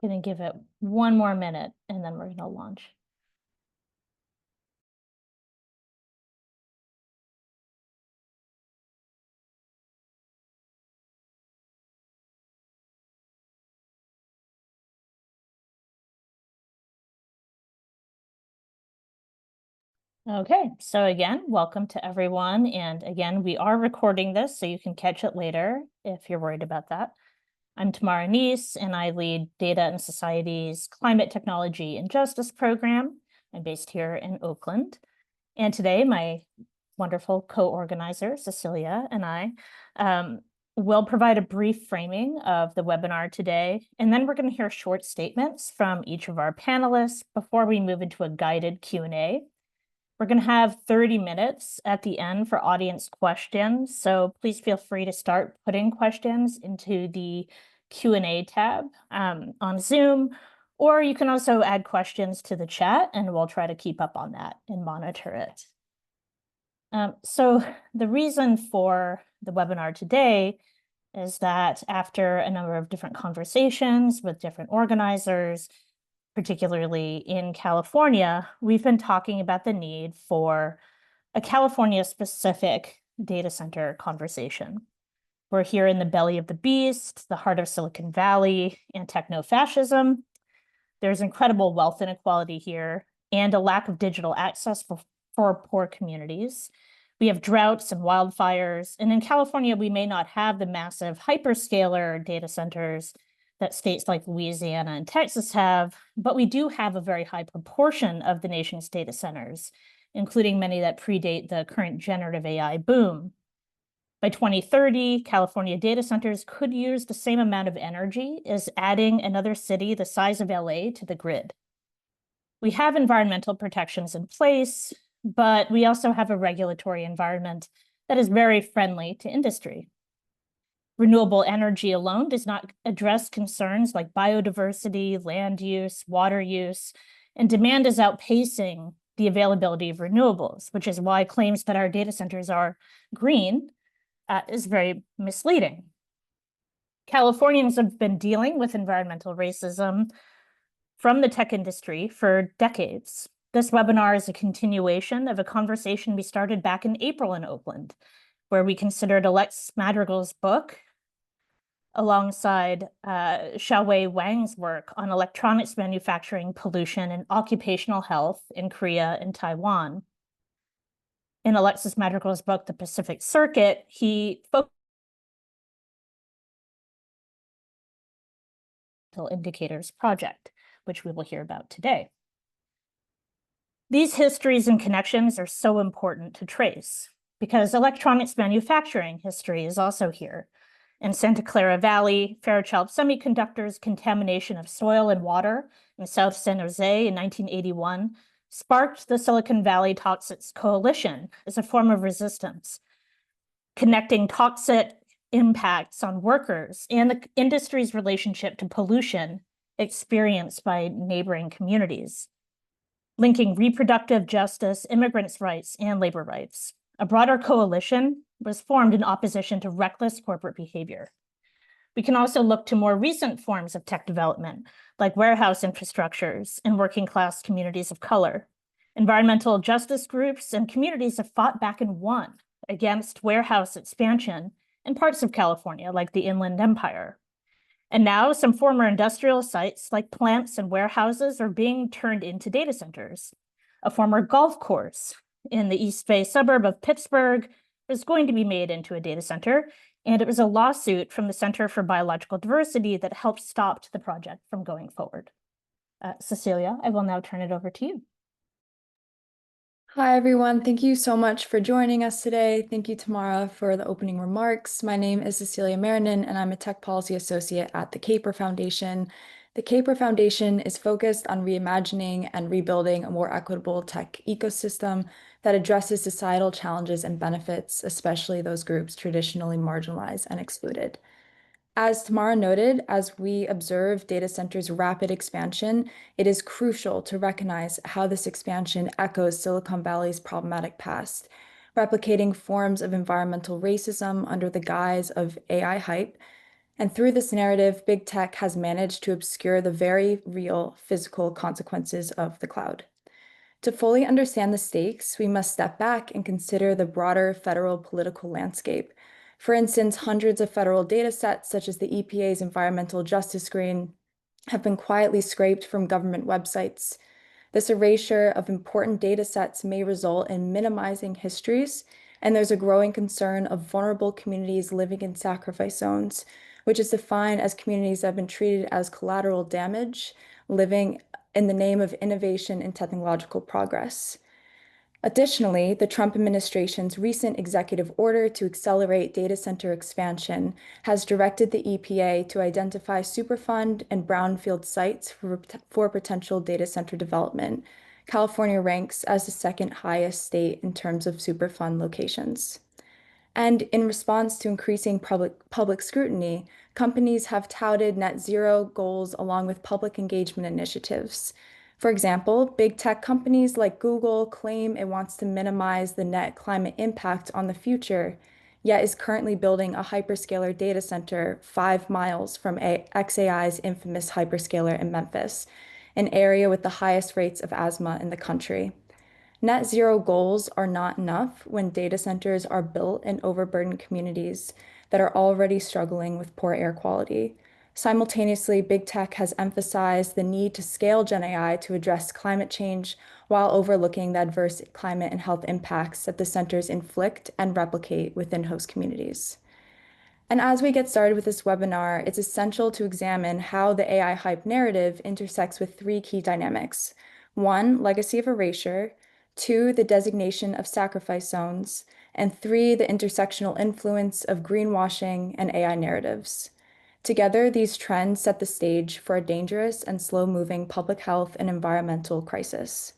Gonna give it one more minute and then we're gonna launch. Okay, so again, welcome to everyone. And again, we are recording this so you can catch it later if you're worried about that. I'm Tamara Kneese, and I lead Data and Society's Climate Technology and Justice program. I'm based here in Oakland. And today, my wonderful co-organizer, Cecilia, and I will provide a brief framing of the webinar today. And then we're going to hear short statements from each of our panelists before we move into a guided Q&A. We're going to have 30 minutes at the end for audience questions, so please feel free to start putting questions into the Q&A tab on Zoom, or you can also add questions to the chat, and we'll try to keep up on that and monitor it. So the reason for the webinar today is that after a number of different conversations with different organizers, particularly in California, we've been talking about the need for a California-specific data center conversation. We're here in the belly of the beast, the heart of Silicon Valley and techno-fascism. There's incredible wealth inequality here and a lack of digital access for poor communities. We have droughts and wildfires, and in California, we may not have the massive hyperscaler data centers that states like Louisiana and Texas have, but we do have a very high proportion of the nation's data centers, including many that predate the current generative AI boom. By 2030, California data centers could use the same amount of energy as adding another city the size of LA to the grid. We have environmental protections in place, but we also have a regulatory environment that is very friendly to industry. Renewable energy alone does not address concerns like biodiversity, land use, water use, and demand is outpacing the availability of renewables, which is why claims that our data centers are green is very misleading. Californians have been dealing with environmental racism from the tech industry for decades. This webinar is a continuation of a conversation we started back in April in Oakland, where we considered Alexis Madrigal's book, alongside Xiaowei Wang's work on electronics manufacturing, pollution, and occupational health in Korea and Taiwan. In Alexis Madrigal's book, The Pacific Circuit, he focused on the Indicators Project, which we will hear about today. These histories and connections are so important to trace because electronics manufacturing history is also here. In Santa Clara Valley, Fairchild Semiconductor's contamination of soil and water in South San Jose in 1981 sparked the Silicon Valley Toxics Coalition as a form of resistance, connecting toxic impacts on workers and the industry's relationship to pollution experienced by neighboring communities, linking reproductive justice, immigrants' rights, and labor rights. A broader coalition was formed in opposition to reckless corporate behavior. We can also look to more recent forms of tech development, like warehouse infrastructures in working-class communities of color. Environmental justice groups and communities have fought back and won against warehouse expansion in parts of California, like the Inland Empire. And now some former industrial sites, like plants and warehouses, are being turned into data centers. A former golf course in the East Bay suburb of Pittsburgh was going to be made into a data center, and it was a lawsuit from the Center for Biological Diversity that helped stop the project from going forward. Cecilia, I will now turn it over to you. Hi, everyone. Thank you so much for joining us today. Thank you, Tamara, for the opening remarks. My name is Cecilia Marrinan, and I'm a Tech Policy Associate at the Kapor Foundation. The Kapor Foundation is focused on reimagining and rebuilding a more equitable tech ecosystem that addresses societal challenges and benefits, especially those groups traditionally marginalized and excluded. As Tamara noted, as we observe data centers' rapid expansion, it is crucial to recognize how this expansion echoes Silicon Valley's problematic past, replicating forms of environmental racism under the guise of AI hype. And through this narrative, big tech has managed to obscure the very real physical consequences of the cloud. To fully understand the stakes, we must step back and consider the broader federal political landscape. For instance, hundreds of federal data sets, such as the EPA's Environmental Justice Screen, have been quietly scraped from government websites. This erasure of important data sets may result in minimizing histories, and there's a growing concern of vulnerable communities living in sacrifice zones, which is defined as communities that have been treated as collateral damage, living in the name of innovation and technological progress. Additionally, the Trump administration's recent executive order to accelerate data center expansion has directed the EPA to identify Superfund and brownfield sites for potential data center development. California ranks as the second highest state in terms of Superfund locations. And in response to increasing public scrutiny, companies have touted net zero goals along with public engagement initiatives. For example, big tech companies like Google claim it wants to minimize the net climate impact on the future, yet is currently building a hyperscaler data center 5 miles from xAI's infamous hyperscaler in Memphis, an area with the highest rates of asthma in the country. Net zero goals are not enough when data centers are built in overburdened communities that are already struggling with poor air quality. Simultaneously, big tech has emphasized the need to scale Gen AI to address climate change while overlooking the adverse climate and health impacts that the centers inflict and replicate within host communities. And as we get started with this webinar, it's essential to examine how the AI hype narrative intersects with three key dynamics. One, legacy of erasure. Two, the designation of sacrifice zones. And three, the intersectional influence of greenwashing and AI narratives. Together, these trends set the stage for a dangerous and slow-moving public health and environmental crisis.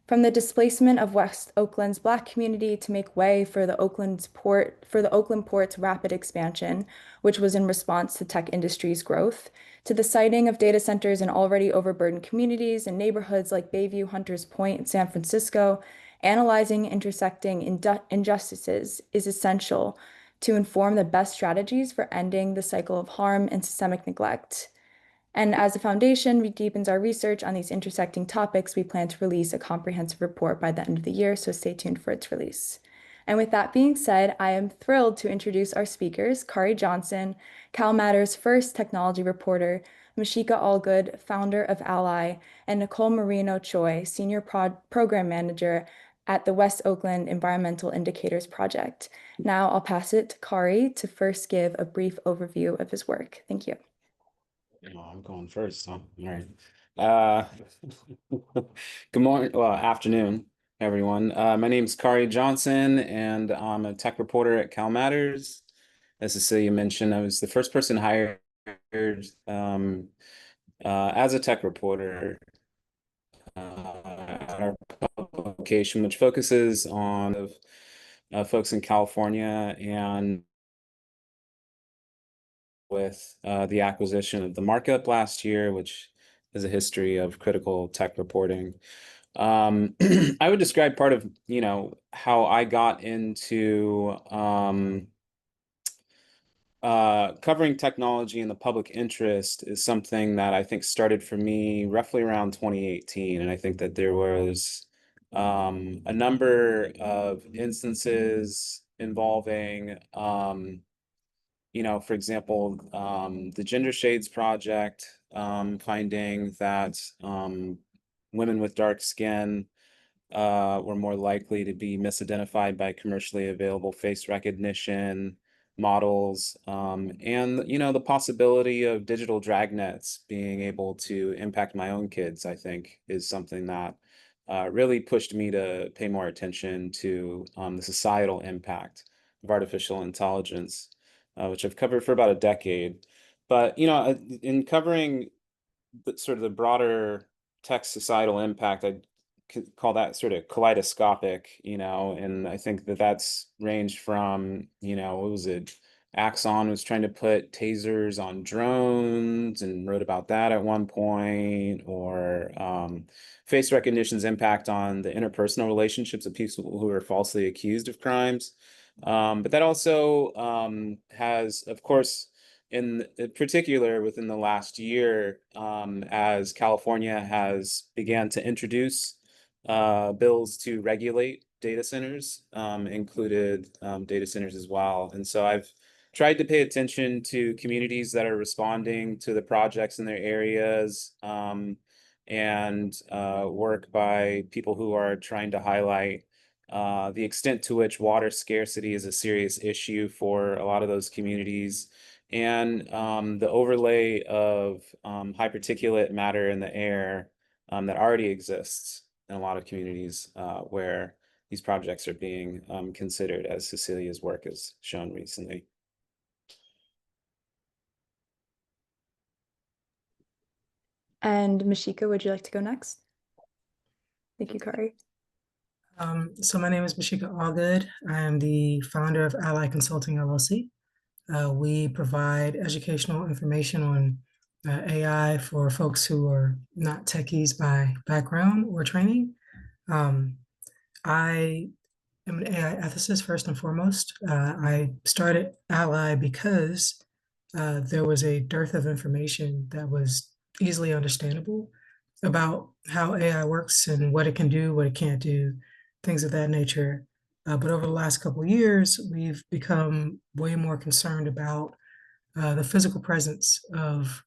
From the displacement of West Oakland's Black community to make way for the Oakland Port's rapid expansion, which was in response to tech industry's growth, to the siting of data centers in already overburdened communities and neighborhoods like Bayview, Hunters Point, and San Francisco, analyzing intersecting injustices is essential to inform the best strategies for ending the cycle of harm and systemic neglect. And as a foundation deepens our research on these intersecting topics, we plan to release a comprehensive report by the end of the year, so stay tuned for its release. And with that being said, I am thrilled to introduce our speakers, Khari Johnson, CalMatter's first technology reporter, Masheika Allgood, founder of Ally, and Nicole Merino Tsui, senior program manager at the West Oakland Environmental Indicators Project. Now I'll pass it to Khari to first give a brief overview of his work. Thank you. Oh, I'm going first, huh? All right. Uh, good morning, well, afternoon, everyone. My name is Khari Johnson, and I'm a tech reporter at CalMatters. As Cecilia mentioned, I was the first person hired as a tech reporter at our publication, which focuses on folks in California and with the acquisition of the markup last year, which is a history of critical tech reporting. I would describe part of, how I got into covering technology in the public interest is something that I think started for me roughly around 2018. And I think that there was a number of instances involving for example, the Gender Shades Project, finding that women with dark skin were more likely to be misidentified by commercially available face recognition models, and the possibility of digital dragnets being able to impact my own kids, I think, is something that really pushed me to pay more attention to the societal impact of artificial intelligence, which I've covered for about a decade. But in covering sort of the broader tech societal impact, I call that sort of kaleidoscopic, and I think that that's ranged from, what was it? Axon was trying to put tasers on drones and wrote about that at one point, or face recognition's impact on the interpersonal relationships of people who are falsely accused of crimes. But that also has, of course, in particular within the last year, as California has began to introduce bills to regulate data centers, included data centers as well. And so I've tried to pay attention to communities that are responding to the projects in their areas, and work by people who are trying to highlight the extent to which water scarcity is a serious issue for a lot of those communities, and the overlay of high particulate matter in the air that already exists in a lot of communities where these projects are being considered, as Cecilia's work has shown recently. And Masheika, would you like to go next? Thank you, Khari. So my name is Masheika Allgood. I am the founder of Ally Consulting LLC. We provide educational information on AI for folks who are not techies by background or training. I am an AI ethicist first and foremost. I started Ally because there was a dearth of information that was easily understandable about how AI works and what it can do, what it can't do, things of that nature. But over the last couple of years, we've become way more concerned about the physical presence of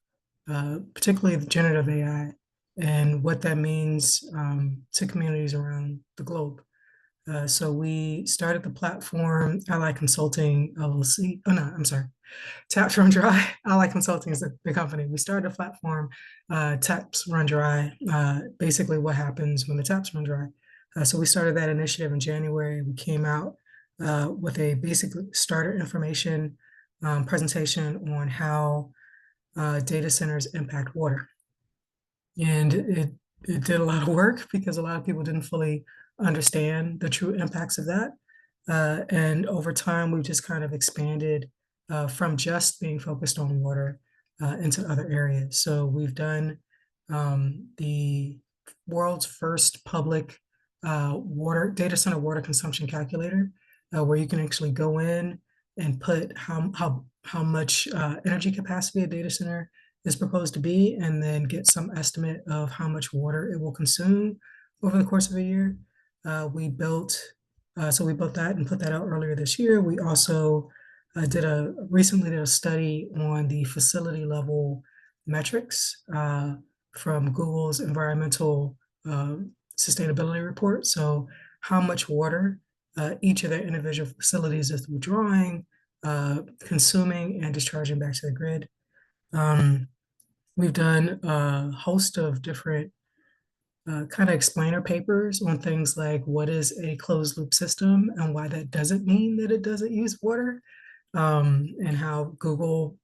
particularly the generative AI and what that means to communities around the globe. So we started the platform Ally Consulting LLC. Oh no, I'm sorry. Taps Run Dry. Ally Consulting is the company. We started a platform, Taps Run Dry. Basically, what happens when the taps run dry. So we started that initiative in January. We came out with a basic starter information presentation on how data centers impact water. And it did a lot of work because a lot of people didn't fully understand the true impacts of that. And over time, we've just kind of expanded from just being focused on water into other areas. So we've done the world's first public water data center water consumption calculator, where you can actually go in and put how much energy capacity a data center is proposed to be, and then get some estimate of how much water it will consume over the course of a year. We built that and put that out earlier this year. We also recently did a study on the facility level metrics from Google's environmental sustainability report. So how much water each of their individual facilities is withdrawing, consuming, and discharging back to the grid. We've done a host of different kind of explainer papers on things like what is a closed loop system and why that doesn't mean that it doesn't use water, and how Google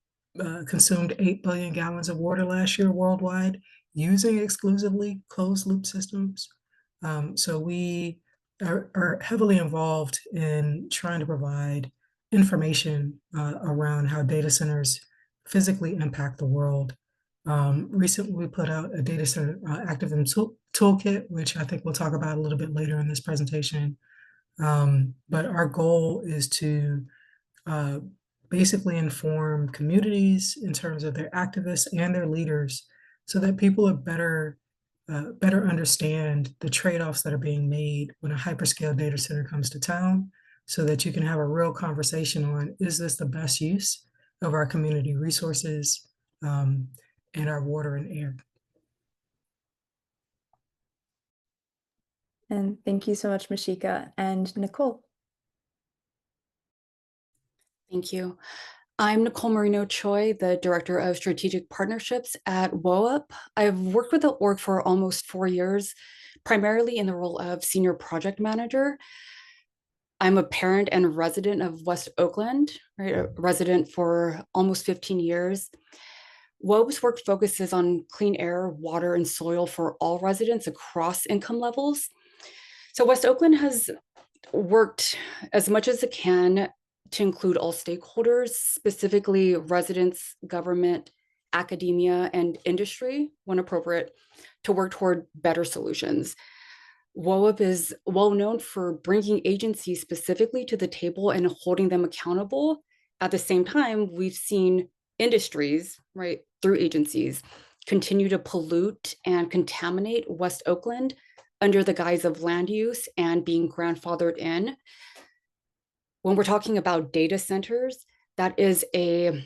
consumed 8 billion gallons of water last year worldwide using exclusively closed loop systems. So we are heavily involved in trying to provide information around how data centers physically impact the world. Recently, we put out a data center activism toolkit, which I think we'll talk about a little bit later in this presentation. But our goal is to basically inform communities in terms of their activists and their leaders, so that people are better understand the trade-offs that are being made when a hyperscale data center comes to town, so that you can have a real conversation on, is this the best use of our community resources and our water and air. And thank you so much, Masheika. And Nicole. Thank you. I'm Nicole Merino Tsui, the Director of Strategic Partnerships at WOAP. I've worked with the org for almost 4 years, primarily in the role of Senior Project Manager. I'm a parent and resident of West Oakland, right? A resident for almost 15 years. WOAP's work focuses on clean air, water, and soil for all residents across income levels. So West Oakland has worked as much as it can to include all stakeholders, specifically residents, government, academia, and industry, when appropriate, to work toward better solutions. WOAP is well known for bringing agencies specifically to the table and holding them accountable. At the same time, we've seen industries, right, through agencies, continue to pollute and contaminate West Oakland under the guise of land use and being grandfathered in. When we're talking about data centers, that is a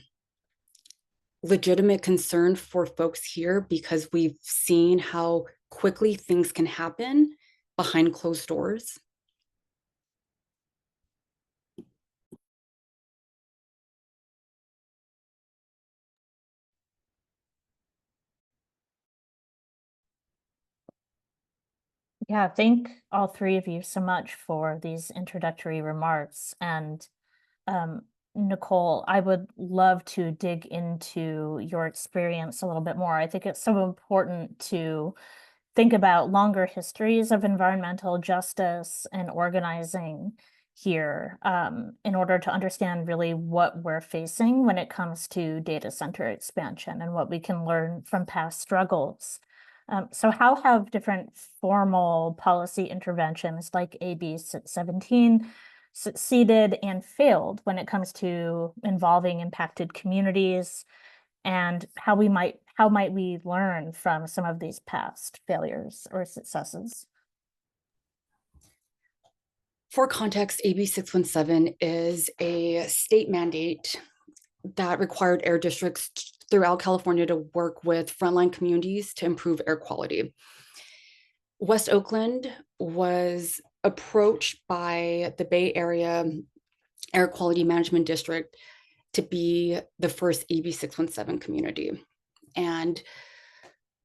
legitimate concern for folks here because we've seen how quickly things can happen behind closed doors. Yeah, thank all three of you so much for these introductory remarks. And Nicole, I would love to dig into your experience a little bit more. I think it's so important to think about longer histories of environmental justice and organizing here in order to understand really what we're facing when it comes to data center expansion and what we can learn from past struggles. So how have different formal policy interventions like AB 17 succeeded and failed when it comes to involving impacted communities, and how might we learn from some of these past failures or successes? For context, AB 617 is a state mandate that required air districts throughout California to work with frontline communities to improve air quality. West Oakland was approached by the Bay Area Air Quality Management District to be the first AB 617 community. And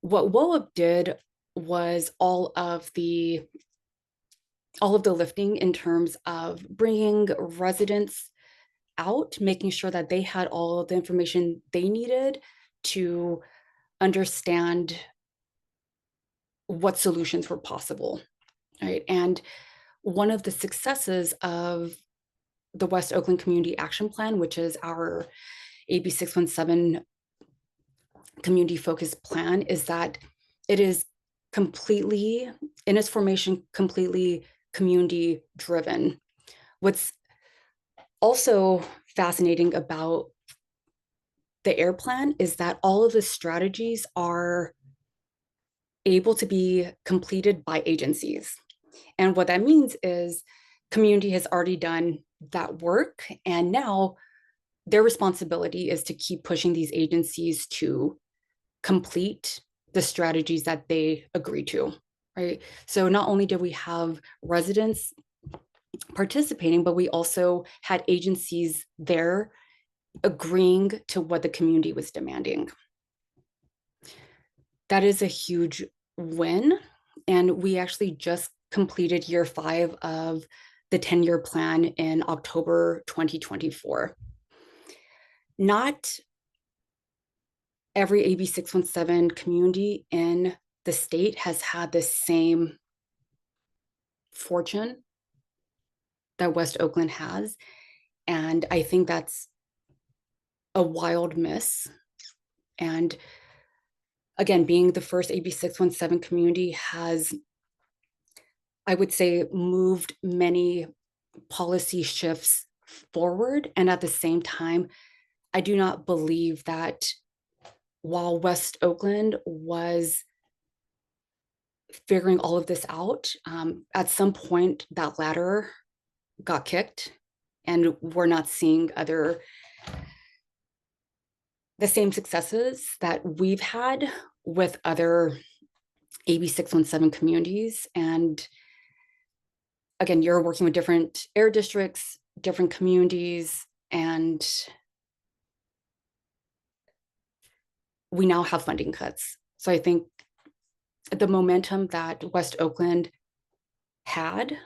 what WOAP did was all of the lifting in terms of bringing residents out, making sure that they had all of the information they needed to understand what solutions were possible, right? And one of the successes of the West Oakland Community Action Plan, which is our AB 617 community focused plan, is that it is completely, in its formation, completely community driven. What's also fascinating about the air plan is that all of the strategies are able to be completed by agencies. And what that means is community has already done that work, and now their responsibility is to keep pushing these agencies to complete the strategies that they agree to, right? So not only did we have residents participating, but we also had agencies there agreeing to what the community was demanding. That is a huge win. And we actually just completed year 5 of the 10-year plan in October 2024. Not every AB 617 community in the state has had the same fortune that West Oakland has. And I think that's a wild miss. And again, being the first AB 617 community has, I would say, moved many policy shifts forward. And at the same time, I do not believe that while West Oakland was figuring all of this out, at some point that ladder got kicked, and we're not seeing the same successes that we've had with other AB 617 communities. And again, you're working with different air districts, different communities, and we now have funding cuts. So I think the momentum that West Oakland had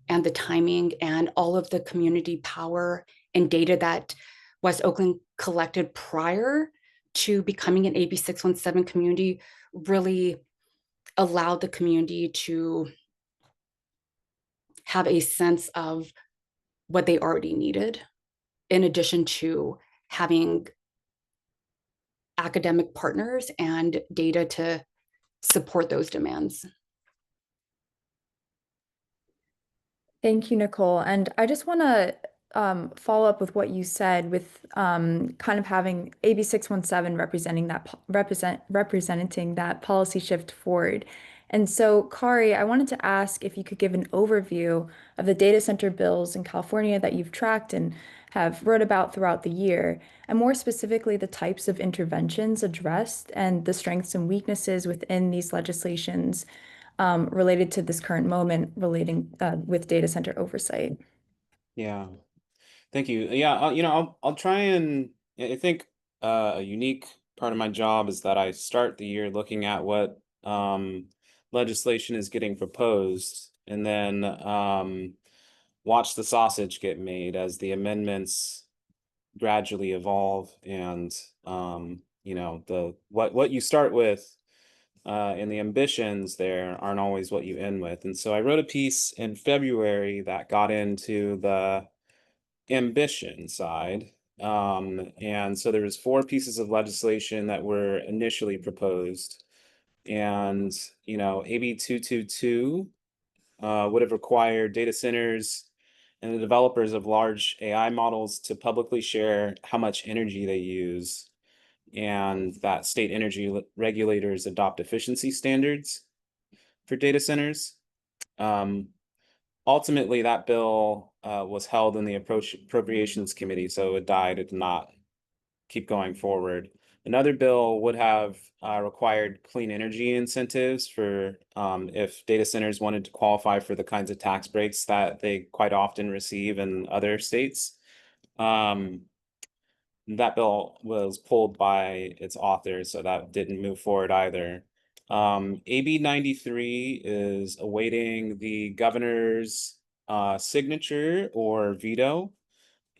and the timing and all of the community power and data that West Oakland collected prior to becoming an AB 617 community really allowed the community to have a sense of what they already needed, in addition to having academic partners and data to support those demands. Thank you, Nicole. And I just want to follow up with what you said with kind of having AB 617 representing representing that policy shift forward. And so, Khari, I wanted to ask if you could give an overview of the data center bills in California that you've tracked and have wrote about throughout the year, and more specifically, the types of interventions addressed and the strengths and weaknesses within these legislations related to this current moment relating with data center oversight. Yeah. Thank you. Yeah, I'll try and I think a unique part of my job is that I start the year looking at what legislation is getting proposed, and then watch the sausage get made as the amendments gradually evolve, and the what you start with and the ambitions there aren't always what you end with. And so I wrote a piece in February that got into the ambition side. And so there was 4 pieces of legislation that were initially proposed. And, AB 222 would have required data centers and the developers of large AI models to publicly share how much energy they use, and that state energy regulators adopt efficiency standards for data centers. Ultimately, that bill was held in the Appropriations Committee, so it died. It did not keep going forward. Another bill would have required clean energy incentives for if data centers wanted to qualify for the kinds of tax breaks that they quite often receive in other states. That bill was pulled by its authors, so that didn't move forward either. AB 93 is awaiting the governor's signature or veto,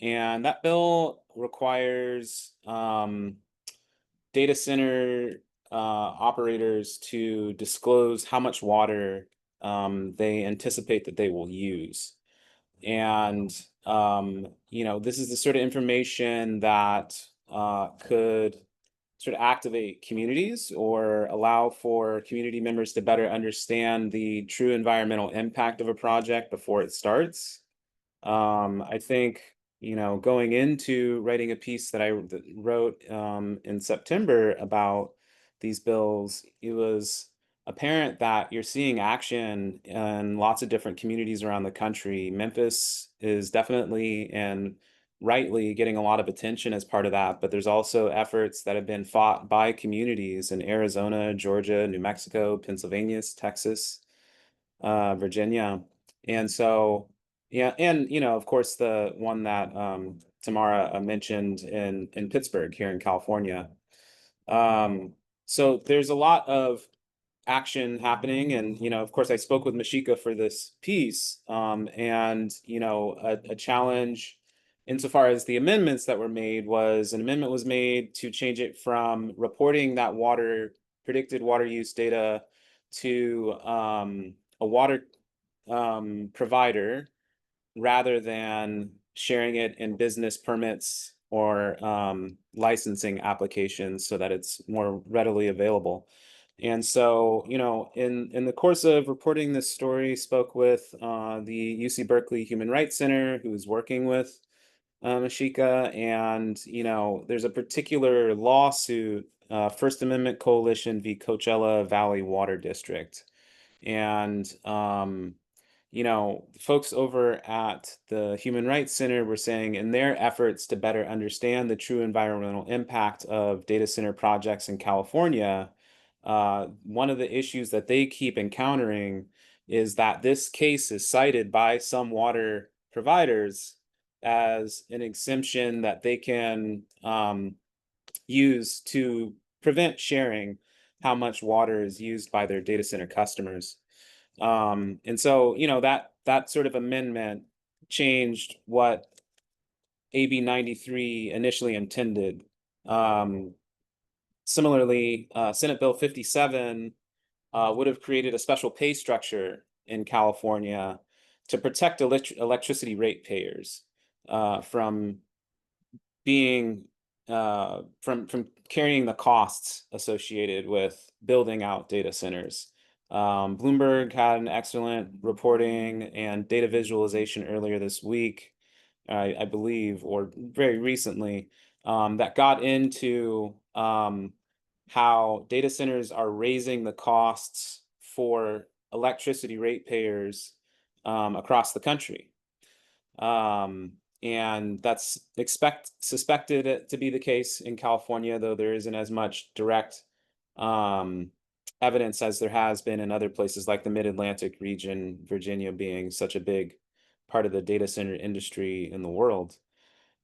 and that bill requires data center operators to disclose how much water they anticipate that they will use. And this is the sort of information that could sort of activate communities or allow for community members to better understand the true environmental impact of a project before it starts. I think, going into writing a piece that I wrote in September about these bills, it was apparent that you're seeing action in lots of different communities around the country. Memphis is definitely and rightly getting a lot of attention as part of that, but there's also efforts that have been fought by communities in Arizona, Georgia, New Mexico, Pennsylvania, Texas, Virginia. And so, yeah, and of course, the one that Tamara mentioned in Pittsburgh here in California. So there's a lot of action happening, and of course I spoke with Masheika for this piece, and a challenge insofar as the amendments that were made was an amendment was made to change it from reporting that predicted water use data to a water provider rather than sharing it in business permits or licensing applications so that it's more readily available. And so, in the course of reporting this story, spoke with the UC Berkeley Human Rights Center, who is working with Masheika, and there's a particular lawsuit, First Amendment Coalition v. Coachella Valley Water District, and folks over at the Human Rights Center were saying in their efforts to better understand the true environmental impact of data center projects in California, one of the issues that they keep encountering is that this case is cited by some water providers as an exemption that they can use to prevent sharing how much water is used by their data center customers. And so, that sort of amendment changed what AB 93 initially intended. Similarly, Senate Bill 57 would have created a special pay structure in California to protect electricity ratepayers from being from carrying the costs associated with building out data centers. Bloomberg had an excellent reporting and data visualization earlier this week I believe, or very recently, that got into how data centers are raising the costs for electricity ratepayers across the country. And that's suspected to be the case in California, though there isn't as much direct evidence as there has been in other places like the Mid-Atlantic region, Virginia being such a big part of the data center industry in the world.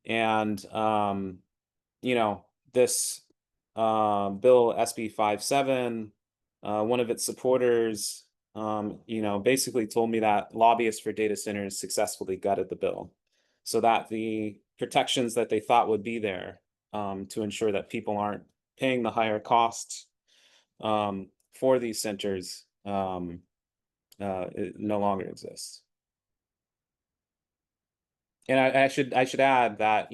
And this bill SB 57, one of its supporters, basically told me that lobbyists for data centers successfully gutted the bill, so that the protections that they thought would be there to ensure that people aren't paying the higher costs for these centers it no longer exists. And I should add that,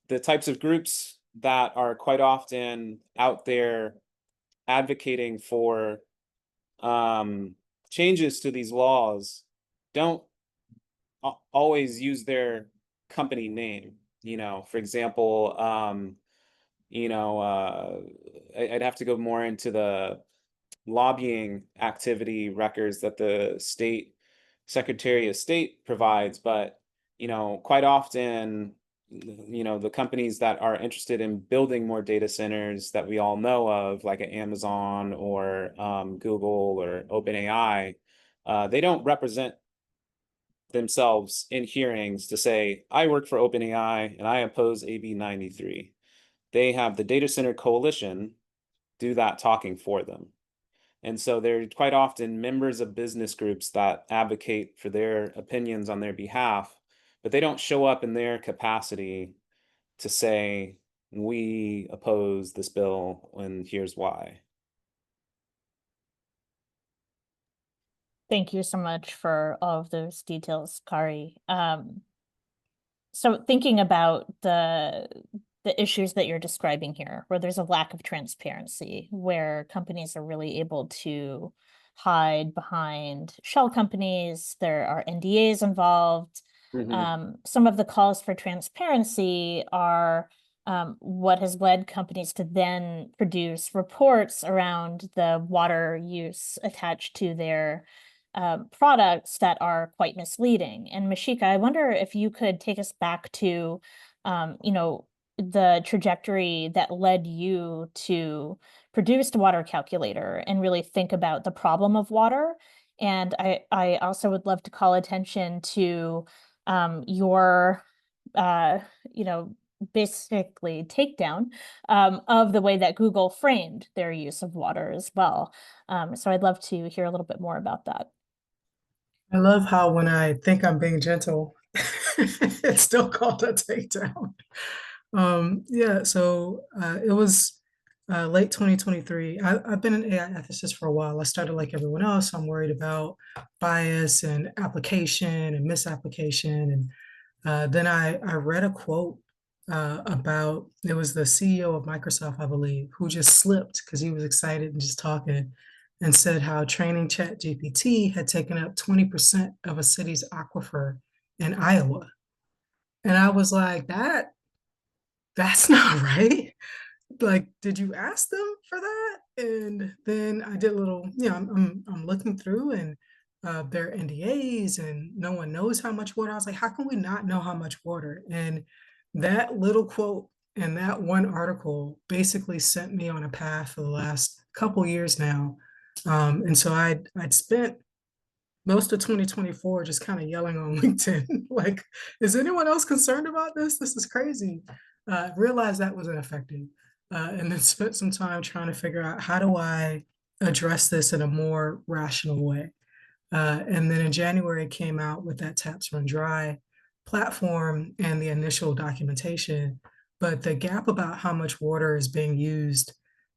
the types of groups that are quite often out there advocating for changes to these laws don't always use their company name. For example, I'd have to go more into the lobbying activity records that the state Secretary of State provides, but quite often, the companies that are interested in building more data centers that we all know of, like Amazon or Google or OpenAI, they don't represent themselves in hearings to say, I work for OpenAI and I oppose AB 93. They have the Data Center Coalition do that talking for them. And so they're quite often members of business groups that advocate for their opinions on their behalf, but they don't show up in their capacity to say, we oppose this bill and here's why. Thank you so much for all of those details, Khari. So thinking about the issues that you're describing here, where there's a lack of transparency, where companies are really able to hide behind shell companies, there are NDAs involved. Some of the calls for transparency are what has led companies to then produce reports around the water use attached to their products that are quite misleading. And Masheika, I wonder if you could take us back to, the trajectory that led you to produce the water calculator and really think about the problem of water. And I also would love to call attention to your, basically takedown of the way that Google framed their use of water as well. So I'd love to hear a little bit more about that. I love how when I think I'm being gentle, it's still called a takedown. So it was late 2023. I've been an AI ethicist for a while. I started like everyone else. I'm worried about bias and application and misapplication. And then I read a quote about, it was the CEO of Microsoft, I believe, who just slipped because he was excited and just talking, and said how training ChatGPT had taken up 20% of a city's aquifer in Iowa. And I was like, that's not right. Like, did you ask them for that? And then I did a little, I'm looking through, and their NDAs, and no one knows how much water. I was like, how can we not know how much water? And that little quote and that one article basically sent me on a path for the last couple years now. And so I'd spent most of 2024 just kind of yelling on LinkedIn, like, is anyone else concerned about this? This is crazy. Realized that wasn't effective. And then spent some time trying to figure out, how do I address this in a more rational way? And then in January, came out with that Taps Run Dry platform and the initial documentation. But the gap about how much water is being used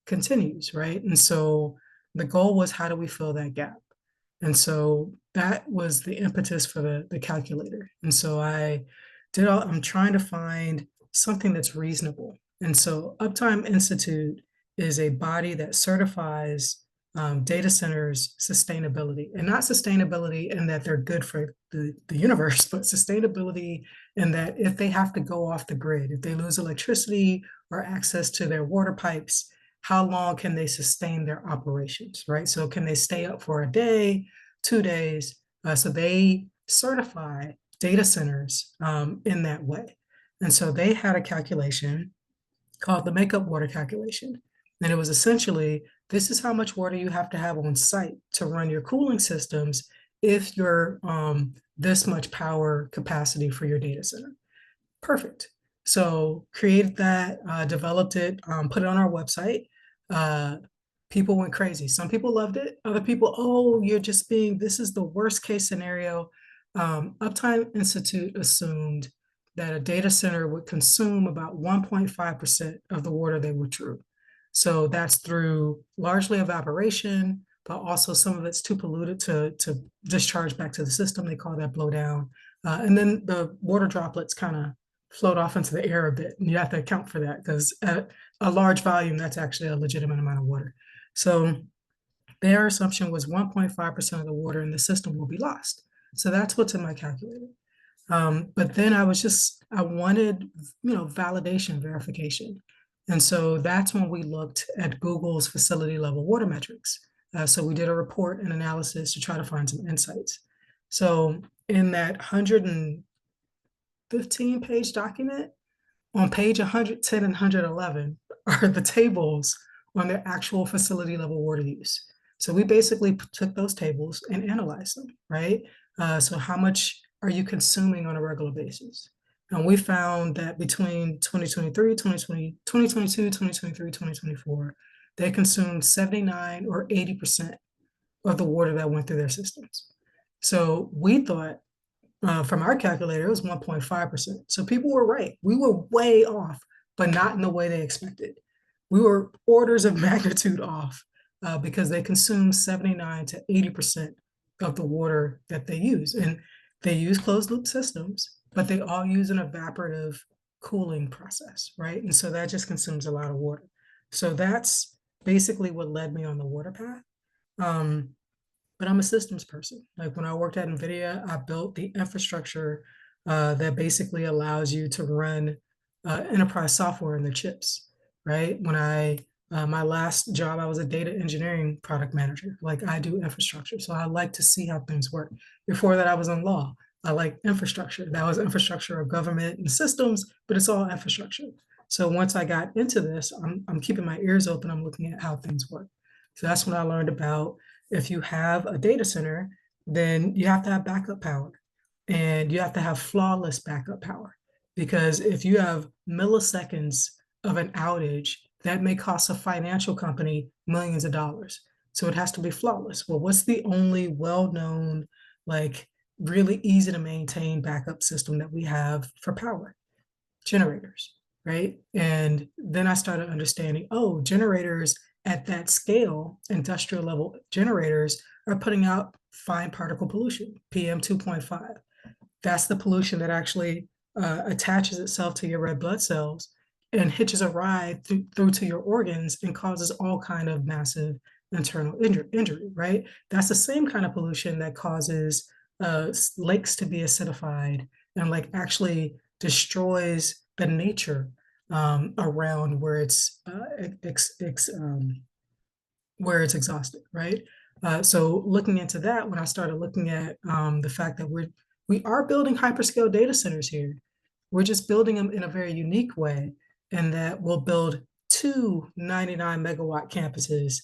continues, right? And so the goal was, how do we fill that gap? And so that was the impetus for the calculator. And so I'm trying to find something that's reasonable. And so Uptime Institute is a body that certifies data centers sustainability, and not sustainability in that they're good for the universe, but sustainability in that if they have to go off the grid, if they lose electricity or access to their water pipes, how long can they sustain their operations, right? So can they stay up for a day, 2 days? So they certify data centers in that way. And so they had a calculation called the makeup water calculation. And it was essentially, this is how much water you have to have on site to run your cooling systems if you're this much power capacity for your data center. Perfect. So created that, developed it, put it on our website. People went crazy. Some people loved it. Other people, oh, you're just being, this is the worst case scenario. Uptime Institute assumed that a data center would consume about 1.5% of the water they would drew. So that's through largely evaporation, but also some of it's too polluted to discharge back to the system. They call that blowdown. And then the water droplets kind of float off into the air a bit. And you have to account for that because at a large volume, that's actually a legitimate amount of water. So their assumption was 1.5% of the water in the system will be lost. So that's what's in my calculator. But then I wanted, validation, verification. And so that's when we looked at Google's facility level water metrics. So we did a report and analysis to try to find some insights. So in that 115-page document, on page 110 and 111 are the tables on their actual facility level water use. So we basically took those tables and analyzed them, right? So how much are you consuming on a regular basis? And we found that between 2022, 2023, 2024, they consumed 79 or 80% of the water that went through their systems. So we thought from our calculator, it was 1.5%. So people were right. We were way off, but not in the way they expected. We were orders of magnitude off because they consume 79 to 80% of the water that they use. And they use closed loop systems, but they all use an evaporative cooling process, right? And so that just consumes a lot of water. So that's basically what led me on the water path. But I'm a systems person. Like when I worked at NVIDIA, I built the infrastructure that basically allows you to run enterprise software in the chips, right? When my last job, I was a data engineering product manager. Like I do infrastructure. So I like to see how things work. Before that, I was in law. I like infrastructure. That was infrastructure of government and systems, but it's all infrastructure. So once I got into this, I'm keeping my ears open. I'm looking at how things work. So that's when I learned about if you have a data center, then you have to have backup power and you have to have flawless backup power. Because if you have milliseconds of an outage, that may cost a financial company millions of dollars. So it has to be flawless. Well, what's the only well-known, like really easy to maintain backup system that we have for power? Generators, right? And then I started understanding, oh, generators at that scale, industrial level generators are putting out fine particle pollution, PM 2.5. That's the pollution that actually attaches itself to your red blood cells and hitches a ride through to your organs and causes all kind of massive internal injury, right? That's the same kind of pollution that causes lakes to be acidified and like actually destroys the nature around where it's exhausted, right? So looking into that, when I started looking at the fact that we are building hyperscale data centers here, we're just building them in a very unique way, and that we'll build two 99 megawatt campuses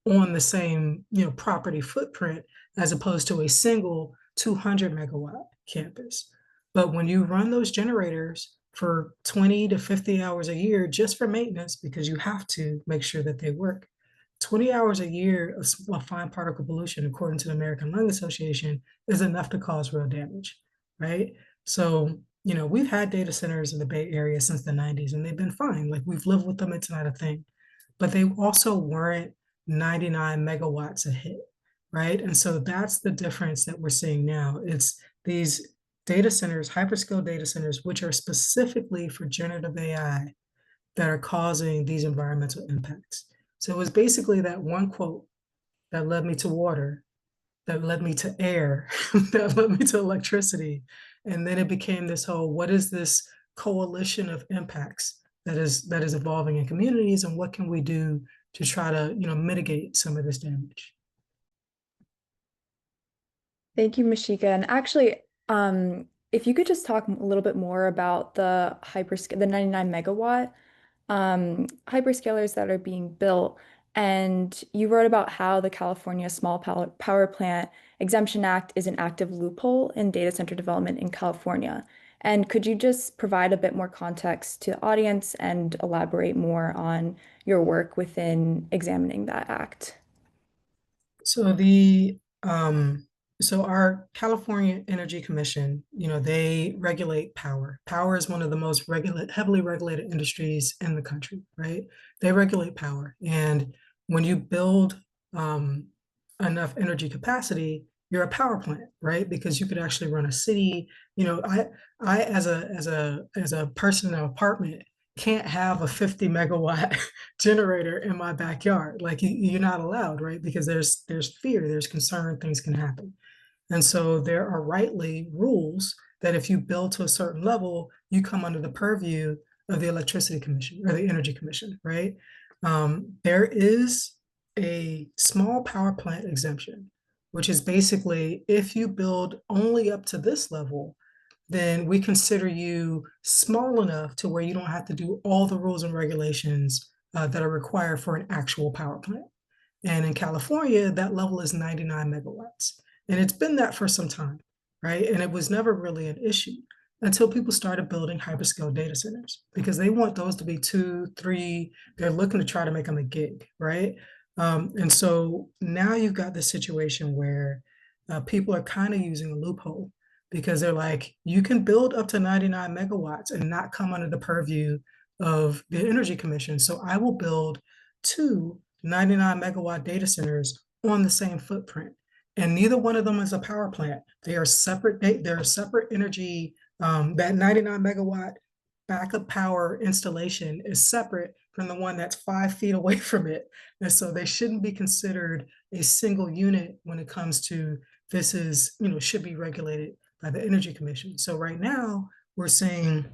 on the same property footprint as opposed to a single 200 megawatt campus. But when you run those generators for 20 to 50 hours a year just for maintenance, because you have to make sure that they work, 20 hours a year of fine particle pollution, according to the American Lung Association, is enough to cause real damage, right? So, we've had data centers in the Bay Area since the 90s, and they've been fine. Like we've lived with them, it's not a thing. But they also weren't 99 megawatts a hit, right? And so that's the difference that we're seeing now. It's these data centers, hyperscale data centers, which are specifically for generative AI, that are causing these environmental impacts. So it was basically that one quote that led me to water, that led me to air, that led me to electricity. And then it became this whole, what is this coalition of impacts that is evolving in communities, and what can we do to try to, mitigate some of this damage? Thank you, Masheika. And actually, if you could just talk a little bit more about the 99 megawatt hyperscalers that are being built. And you wrote about how the California Small Power Plant Exemption Act is an active loophole in data center development in California. And could you just provide a bit more context to the audience and elaborate more on your work within examining that act? So our California Energy Commission, they regulate power. Power is one of the most heavily regulated industries in the country, right? They regulate power. And when you build enough energy capacity, you're a power plant, right? Because you could actually run a city. I as a person in an apartment can't have a 50 megawatt generator in my backyard. Like you're not allowed, right? Because there's fear, there's concern, things can happen. And so there are rightly rules that if you build to a certain level, you come under the purview of the Electricity Commission or the Energy Commission, right? There is a small power plant exemption, which is basically if you build only up to this level, then we consider you small enough to where you don't have to do all the rules and regulations that are required for an actual power plant. And in California, that level is 99 megawatts. And it's been that for some time, right? And it was never really an issue until people started building hyperscale data centers because they want those to be 2, 3, they're looking to try to make them a gig, right? And so now you've got this situation where people are kind of using a loophole because they're like, you can build up to 99 megawatts and not come under the purview of the Energy Commission. So I will build 2 99 megawatt data centers on the same footprint. And neither one of them is a power plant. They are separate. They're separate energy. That 99 megawatt backup power installation is separate from the one that's 5 feet away from it. And so they shouldn't be considered a single unit when it comes to this is, should be regulated by the Energy Commission. So right now we're seeing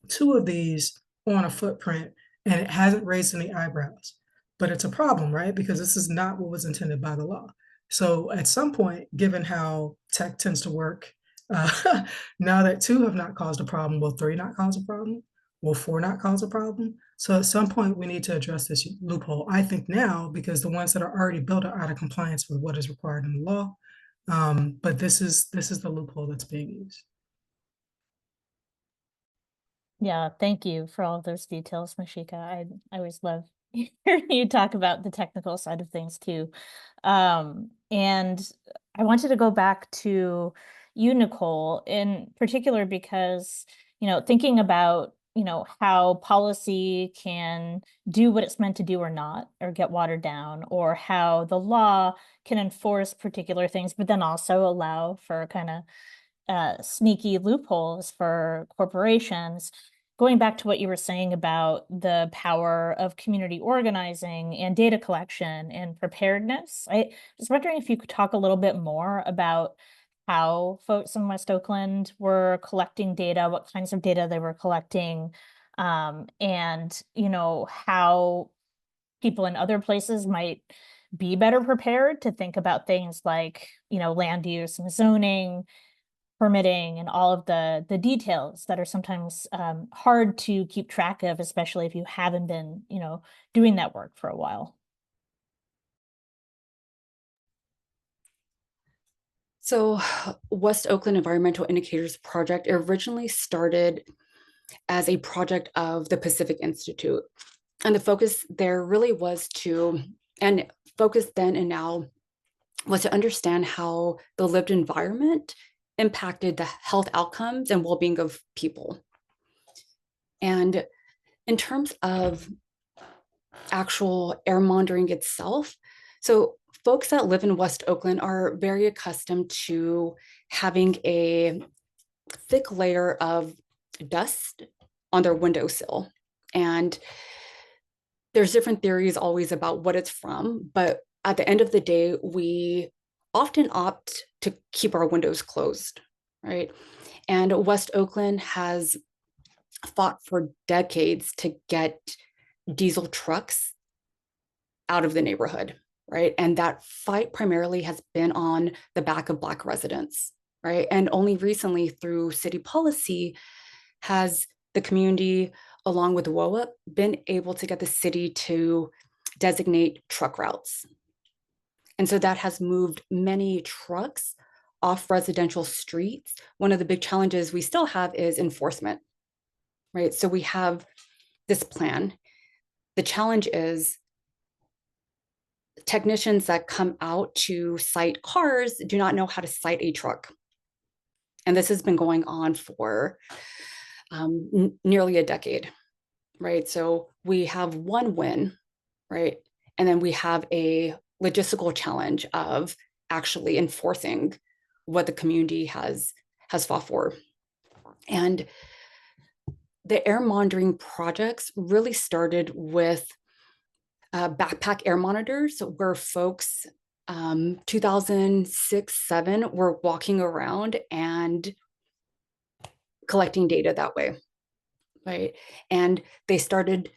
2 of these on a footprint and it hasn't raised any eyebrows. But it's a problem, right? Because this is not what was intended by the law. So at some point, given how tech tends to work, now that 2 have not caused a problem, will 3 not cause a problem? Will 4 not cause a problem? So at some point, we need to address this loophole. I think now, because the ones that are already built are out of compliance with what is required in the law. But this is the loophole that's being used. Yeah, thank you for all of those details, Masheika. I always love hearing you talk about the technical side of things too. And I wanted to go back to you, Nicole, in particular, because, thinking about, how policy can do what it's meant to do or not, or get watered down, or how the law can enforce particular things, but then also allow for kind of sneaky loopholes for corporations. Going back to what you were saying about the power of community organizing and data collection and preparedness, I was wondering if you could talk a little bit more about how folks in West Oakland were collecting data, what kinds of data they were collecting, and how people in other places might be better prepared to think about things like land use and zoning, permitting, and all of the details that are sometimes hard to keep track of, especially if you haven't been, doing that work for a while. So West Oakland Environmental Indicators Project originally started as a project of the Pacific Institute. And the focus there really was and focus then and now was to understand how the lived environment impacted the health outcomes and well-being of people. And in terms of actual air monitoring itself, so folks that live in West Oakland are very accustomed to having a thick layer of dust on their windowsill. And there's different theories always about what it's from, but at the end of the day, we often opt to keep our windows closed, right? And West Oakland has fought for decades to get diesel trucks out of the neighborhood, right? And that fight primarily has been on the back of Black residents, right? And only recently through city policy has the community, along with WOA, been able to get the city to designate truck routes. And so that has moved many trucks off residential streets. One of the big challenges we still have is enforcement, right? So we have this plan. The challenge is technicians that come out to cite cars do not know how to cite a truck. And this has been going on for nearly a decade, right? So we have one win, right? And then we have a logistical challenge of actually enforcing what the community has fought for. And the air monitoring projects really started with backpack air monitors, where folks 2006-07 were walking around and collecting data that way, right? And they started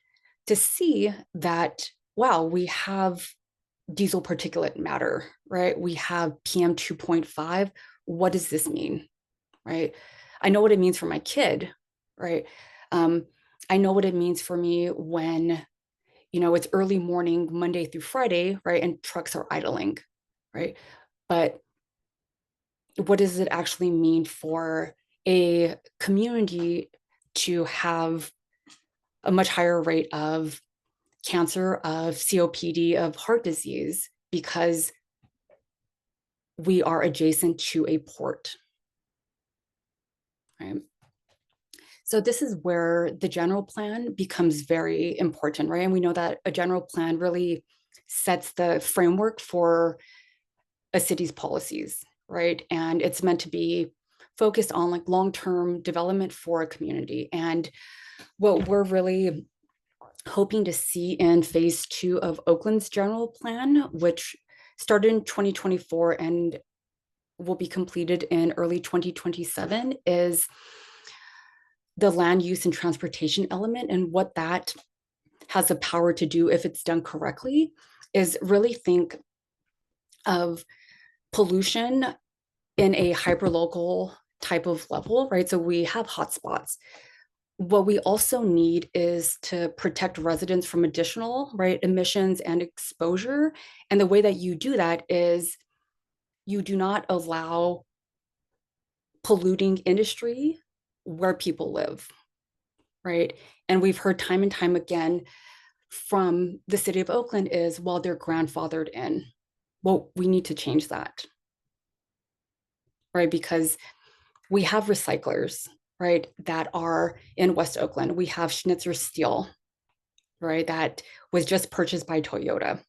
to see that, wow, we have diesel particulate matter, right? We have PM 2.5. What does this mean, right? I know what it means for my kid, right? I know what it means for me when, you know, it's early morning, Monday through Friday, right? And trucks are idling, right? But what does it actually mean for a community to have a much higher rate of cancer, of COPD, of heart disease, because we are adjacent to a port, right? So this is where the general plan becomes very important, right? And we know that a general plan really sets the framework for a city's policies, right? And it's meant to be focused on like long-term development for a community. And what we're really hoping to see in phase 2 of Oakland's general plan, which started in 2024 and will be completed in early 2027, is the land use and transportation element. And what that has the power to do, if it's done correctly, is really think of pollution in a hyperlocal type of level, right? So we have hotspots. What we also need is to protect residents from additional, right, emissions and exposure. And the way that you do that is you do not allow polluting industry where people live, right? And we've heard time and time again from the city of Oakland is, well, they're grandfathered in. Well, we need to change that, right? Because we have recyclers, right, that are in West Oakland. We have Schnitzer Steel, right, that was just purchased by Toyota.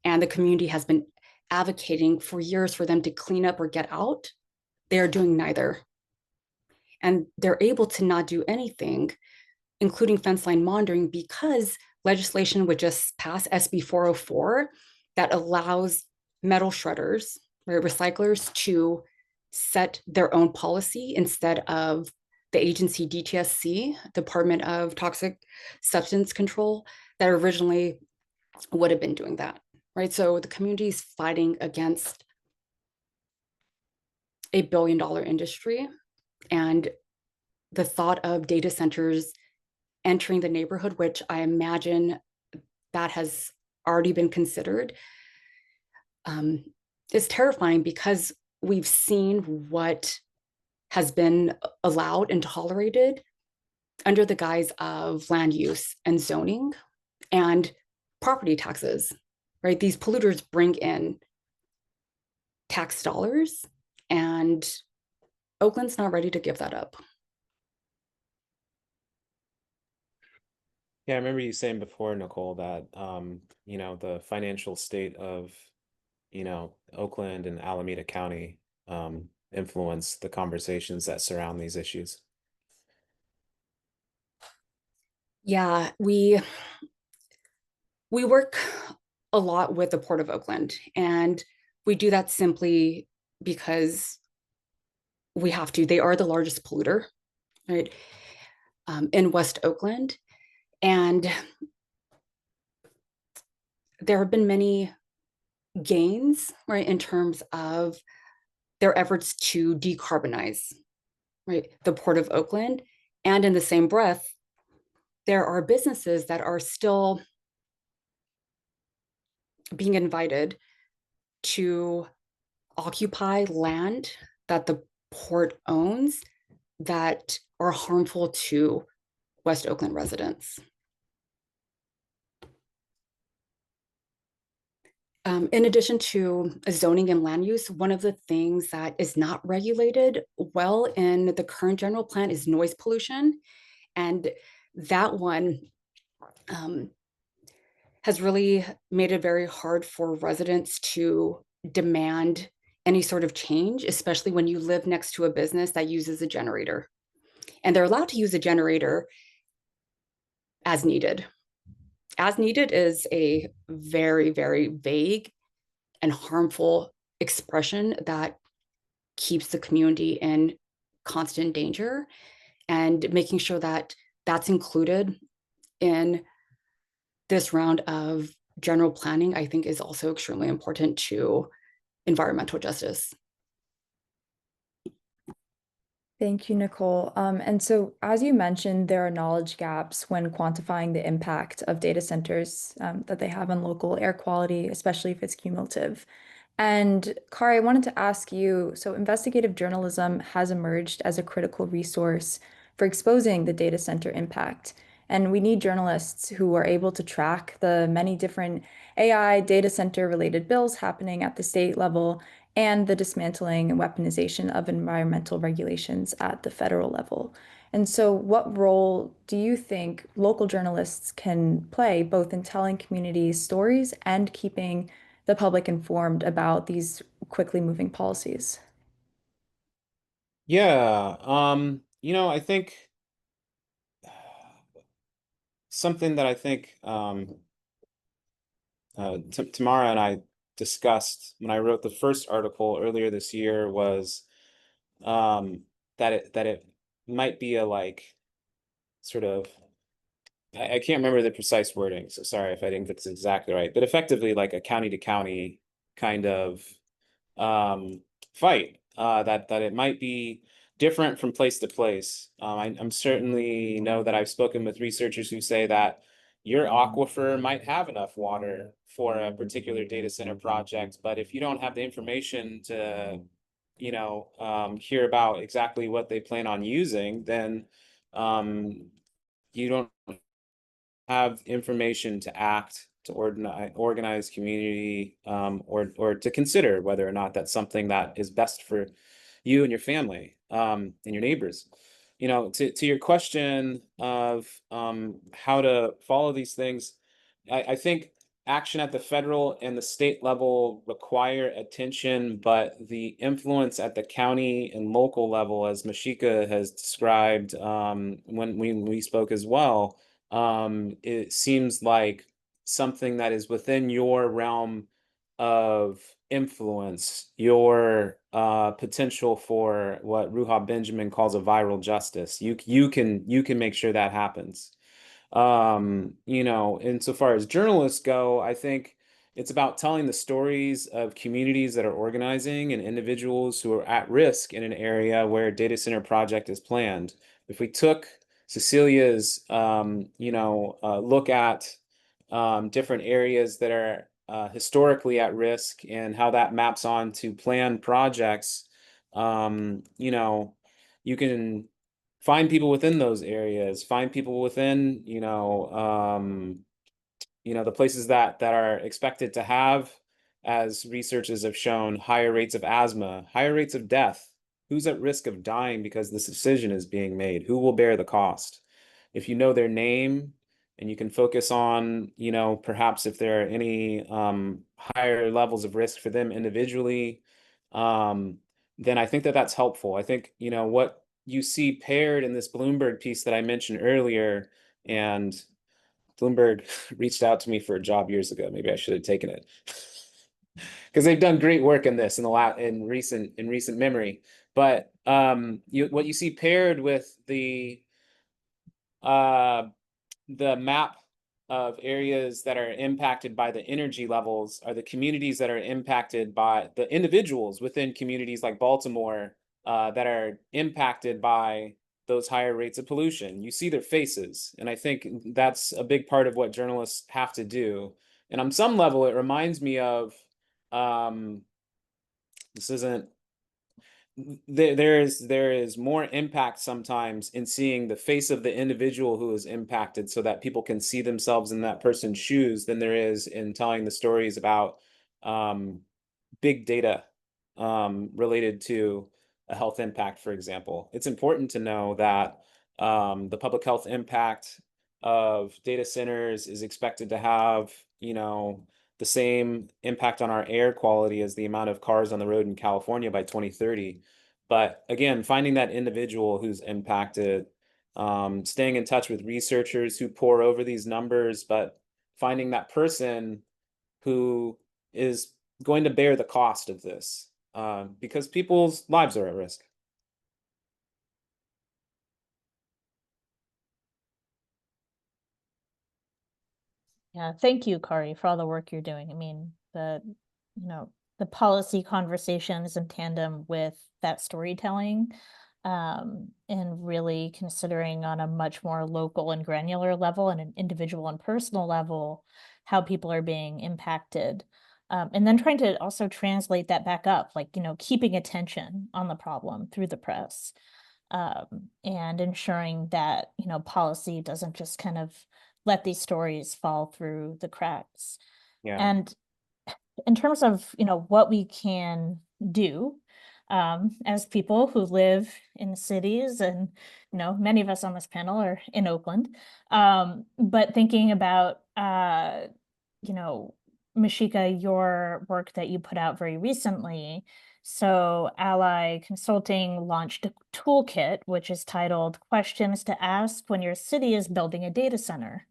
And the community has been advocating for years for them to clean up or get out. They're doing neither. And they're able to not do anything, including fence line monitoring, because legislation would just pass SB 404 that allows metal shredders, right, recyclers, to set their own policy instead of the agency DTSC, Department of Toxic Substance Control, that originally would have been doing that, right? So the community is fighting against $1 billion industry, and the thought of data centers entering the neighborhood, which I imagine that has already been considered, is terrifying, because we've seen what has been allowed and tolerated under the guise of land use and zoning and property taxes, right? These polluters bring in tax dollars, and Oakland's not ready to give that up. Yeah, I remember you saying before, Nicole, that you know, the financial state of, you know, Oakland and Alameda County influence the conversations that surround these issues. Yeah, we work a lot with the Port of Oakland. And we do that simply because we have to. They are the largest polluter, right, in West Oakland. And there have been many gains, right, in terms of their efforts to decarbonize, right, the Port of Oakland. And in the same breath, there are businesses that are still being invited to occupy land that the port owns that are harmful to West Oakland residents. In addition to zoning and land use, one of the things that is not regulated well in the current general plan is noise pollution. And that one has really made it very hard for residents to demand any sort of change, especially when you live next to a business that uses a generator. And they're allowed to use a generator as needed. As needed is a very, very vague and harmful expression that keeps the community in constant danger, and making sure that that's included in this round of general planning, I think, is also extremely important to environmental justice. Thank you, Nicole. And so, as you mentioned, there are knowledge gaps when quantifying the impact of data centers that they have on local air quality, especially if it's cumulative. And Khari, I wanted to ask you, so investigative journalism has emerged as a critical resource for exposing the data center impact. And we need journalists who are able to track the many different AI data center related bills happening at the state level and the dismantling and weaponization of environmental regulations at the federal level. And so, what role do you think local journalists can play both in telling communities stories and keeping the public informed about these quickly moving policies? Yeah, I think something that I think Tamara and I discussed when I wrote the first article earlier this year was that it might be a like sort of I can't remember the precise wording, so sorry if I didn't get this exactly right, but effectively like a county to county kind of fight that it might be different from place to place. I'm certainly know that I've spoken with researchers who say that your aquifer might have enough water for a particular data center project, but if you don't have the information to, hear about exactly what they plan on using, then you don't have information to act, to organize community, or to consider whether or not that's something that is best for you and your family, and your neighbors. To your question of how to follow these things, I think action at the federal and the state level require attention, but the influence at the county and local level, as Masheika has described when we spoke as well, it seems like something that is within your realm of influence, your potential for what Ruha Benjamin calls a viral justice. You can make sure that happens. Insofar as journalists go, I think it's about telling the stories of communities that are organizing and individuals who are at risk in an area where a data center project is planned. If we took Cecilia's, look at different areas that are historically at risk and how that maps on to planned projects, you can find people within those areas, find people within, the places that are expected to have, as researchers have shown, higher rates of asthma, higher rates of death. Who's at risk of dying because this decision is being made? Who will bear the cost? If you know their name and you can focus on, perhaps if there are any higher levels of risk for them individually, then I think that that's helpful. I think, what you see paired in this Bloomberg piece that I mentioned earlier, and Bloomberg reached out to me for a job years ago. Maybe I should have taken it. Because they've done great work in this in recent memory. But what you see paired with the map of areas that are impacted by the energy levels are the communities that are impacted by the individuals within communities like Baltimore that are impacted by those higher rates of pollution. You see their faces, and I think that's a big part of what journalists have to do. And on some level, it reminds me of this isn't there is more impact sometimes in seeing the face of the individual who is impacted so that people can see themselves in that person's shoes than there is in telling the stories about big data related to a health impact, for example. It's important to know that the public health impact of data centers is expected to have, the same impact on our air quality as the amount of cars on the road in California by 2030. But again, finding that individual who's impacted, staying in touch with researchers who pore over these numbers, but finding that person who is going to bear the cost of this, because people's lives are at risk. Yeah, thank you, Khari, for all the work you're doing. I mean, the policy conversations in tandem with that storytelling, and really considering on a much more local and granular level and an individual and personal level how people are being impacted. And then trying to also translate that back up, like, keeping attention on the problem through the press, and ensuring that, policy doesn't just kind of let these stories fall through the cracks. Yeah. And in terms of, what we can do as people who live in cities, and, many of us on this panel are in Oakland, but thinking about, Masheika, your work that you put out very recently. So Ally Consulting launched a toolkit, which is titled Questions to Ask When Your City is Building a Data Center.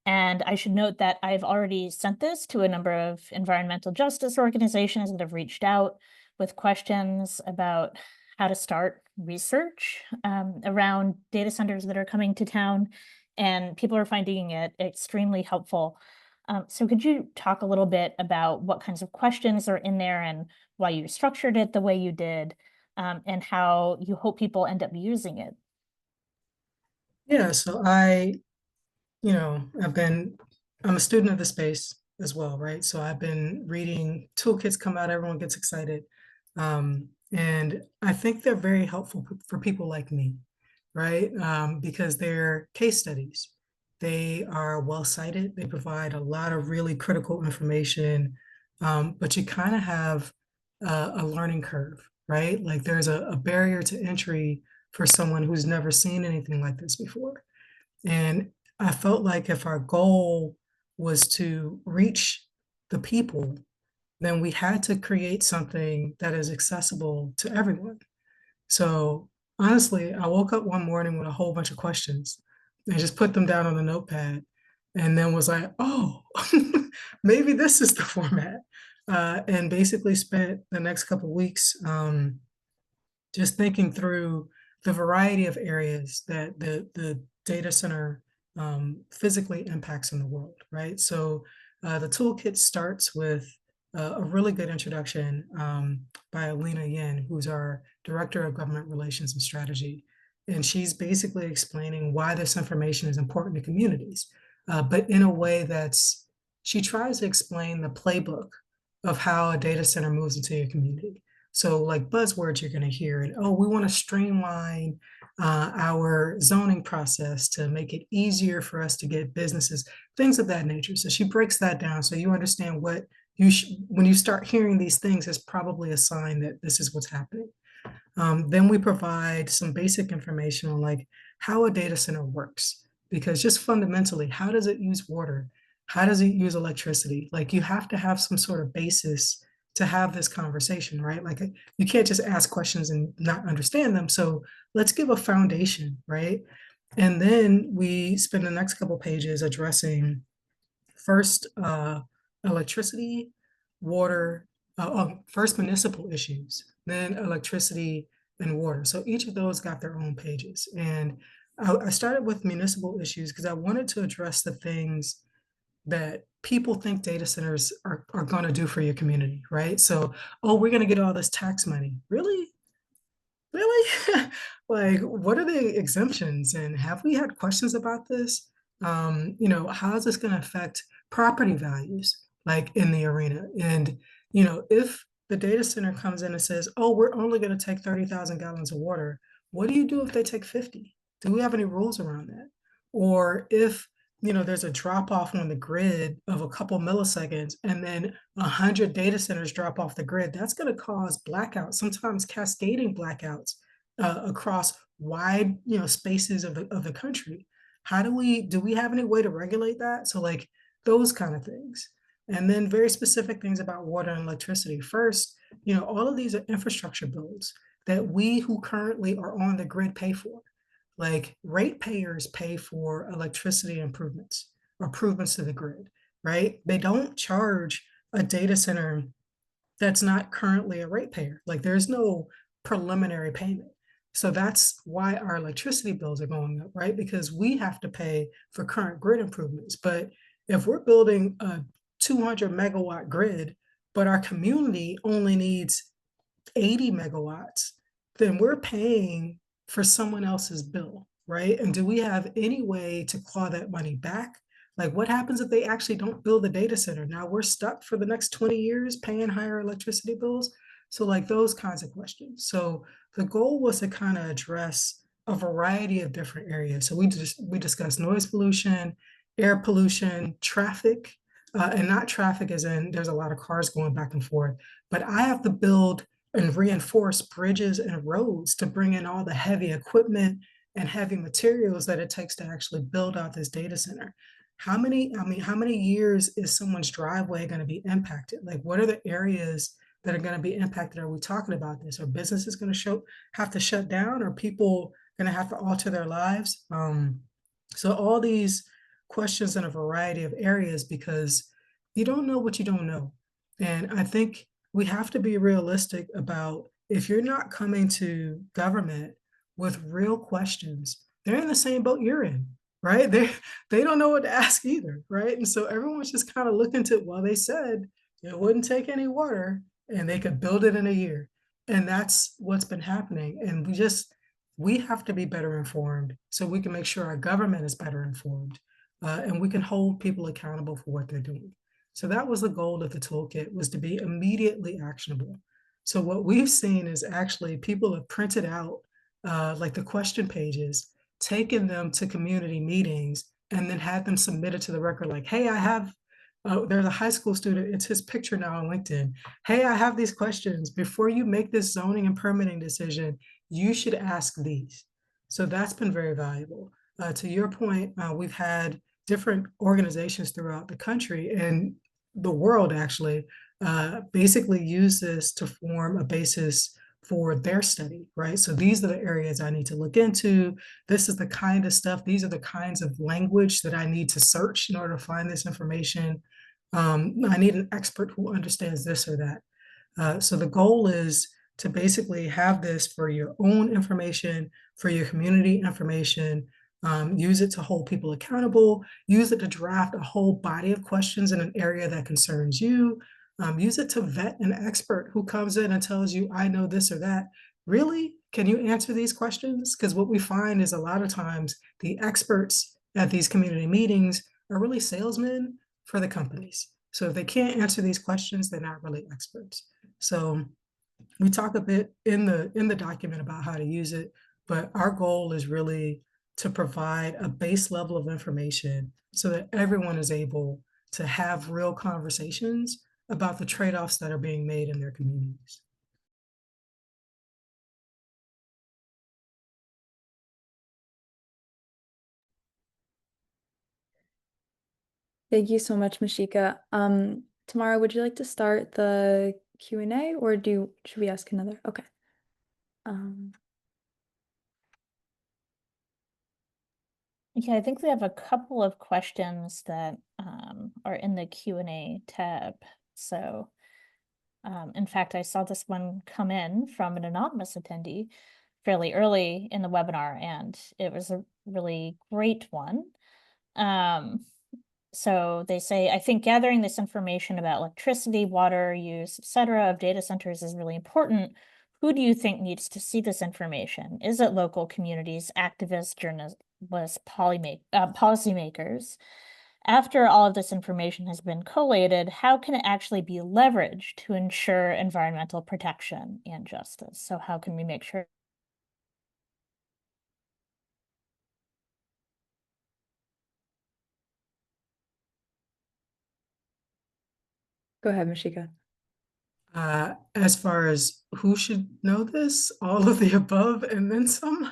And I should note that I've already sent this to a number of environmental justice organizations that have reached out with questions about how to start research around data centers that are coming to town. And people are finding it extremely helpful. So could you talk a little bit about what kinds of questions are in there and why you structured it the way you did, and how you hope people end up using it? Yeah, so I'm a student of the space as well, right? So I've been reading toolkits come out, everyone gets excited. And I think they're very helpful for people like me, right? Because they're case studies. They are well cited. They provide a lot of really critical information, but you kind of have a learning curve, right? Like there's a barrier to entry for someone who's never seen anything like this before. And I felt like if our goal was to reach the people, then we had to create something that is accessible to everyone. So honestly, I woke up one morning with a whole bunch of questions and just put them down on a notepad and then was like, oh, maybe this is the format. And basically spent the next couple of weeks just thinking through the variety of areas that the data center physically impacts in the world, right? So the toolkit starts with a really good introduction by Alina Yin, who's our Director of Government Relations and Strategy. And she's basically explaining why this information is important to communities, but in a way she tries to explain the playbook of how a data center moves into your community. So like buzzwords you're going to hear, and oh, we want to streamline our zoning process to make it easier for us to get businesses, things of that nature. So she breaks that down so you understand what when you start hearing these things, it's probably a sign that this is what's happening. Then we provide some basic information on like how a data center works, because just fundamentally, how does it use water? How does it use electricity? Like you have to have some sort of basis to have this conversation, right? Like you can't just ask questions and not understand them. So let's give a foundation, right? And then we spend the next couple pages addressing first electricity, water, first municipal issues, then electricity and water. So each of those got their own pages. And I started with municipal issues because I wanted to address the things that people think data centers are going to do for your community, right? So, oh, we're going to get all this tax money. Really? Really? Like, what are the exemptions? And have we had questions about this? How is this going to affect property values, like in the arena? And, if the data center comes in and says, oh, we're only going to take 30,000 gallons of water, what do you do if they take 50? Do we have any rules around that? Or if, there's a drop off on the grid of a couple milliseconds and then 100 data centers drop off the grid, that's going to cause blackouts, sometimes cascading blackouts across wide, spaces of the country. Do we have any way to regulate that? So like those kind of things. And then very specific things about water and electricity. First, all of these are infrastructure bills that we who currently are on the grid pay for. Like ratepayers pay for electricity improvements or improvements to the grid, right? They don't charge a data center that's not currently a ratepayer. Like there's no preliminary payment. So that's why our electricity bills are going up, right? Because we have to pay for current grid improvements. But if we're building a 200 megawatt grid, but our community only needs 80 megawatts, then we're paying for someone else's bill, right? And do we have any way to claw that money back? Like what happens if they actually don't build the data center? Now we're stuck for the next 20 years paying higher electricity bills. So like those kinds of questions. So the goal was to kind of address a variety of different areas. So we discussed noise pollution, air pollution, traffic, and not traffic as in there's a lot of cars going back and forth, but I have to build and reinforce bridges and roads to bring in all the heavy equipment and heavy materials that it takes to actually build out this data center. How many years is someone's driveway going to be impacted? Like, what are the areas that are going to be impacted? Are we talking about this? Are businesses going to have to shut down? Are people going to have to alter their lives? So all these questions in a variety of areas because you don't know what you don't know. And I think we have to be realistic about if you're not coming to government with real questions, they're in the same boat you're in, right? They don't know what to ask either, right? And so everyone's just kind of looking to, well, they said it wouldn't take any water and they could build it in a year. And that's what's been happening. And we have to be better informed so we can make sure our government is better informed and we can hold people accountable for what they're doing. So that was the goal of the toolkit, was to be immediately actionable. So what we've seen is actually people have printed out like the question pages, taken them to community meetings, and then had them submitted to the record like, hey, there's a high school student, it's his picture now on LinkedIn. Hey, I have these questions. Before you make this zoning and permitting decision, you should ask these. So that's been very valuable. To your point, we've had different organizations throughout the country and the world actually basically use this to form a basis for their study, right? So these are the areas I need to look into. This is the kind of stuff, these are the kinds of language that I need to search in order to find this information. I need an expert who understands this or that. So the goal is to basically have this for your own information, for your community information, use it to hold people accountable, use it to draft a whole body of questions in an area that concerns you, use it to vet an expert who comes in and tells you, I know this or that. Really? Can you answer these questions? Because what we find is a lot of times the experts at these community meetings are really salesmen for the companies. So if they can't answer these questions, they're not really experts. So we talk a bit in the document about how to use it, but our goal is really to provide a base level of information so that everyone is able to have real conversations about the trade-offs that are being made in their communities. Thank you so much, Masheika. Tamara, would you like to start the Q&A or should we ask another? Okay. Yeah, I think we have a couple of questions that are in the Q&A tab. So, in fact, I saw this one come in from an anonymous attendee fairly early in the webinar, and it was a really great one. So they say, I think gathering this information about electricity, water use, etc., of data centers is really important. Who do you think needs to see this information? Is it local communities, activists, journalists, policymakers? After all of this information has been collated, how can it actually be leveraged to ensure environmental protection and justice? So how can we make sure? Go ahead, Masheika. As far as who should know this, all of the above and then some.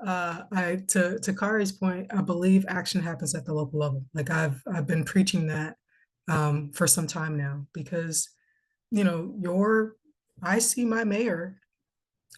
To Khari's point, I believe action happens at the local level. Like I've been preaching that for some time now, because I see my mayor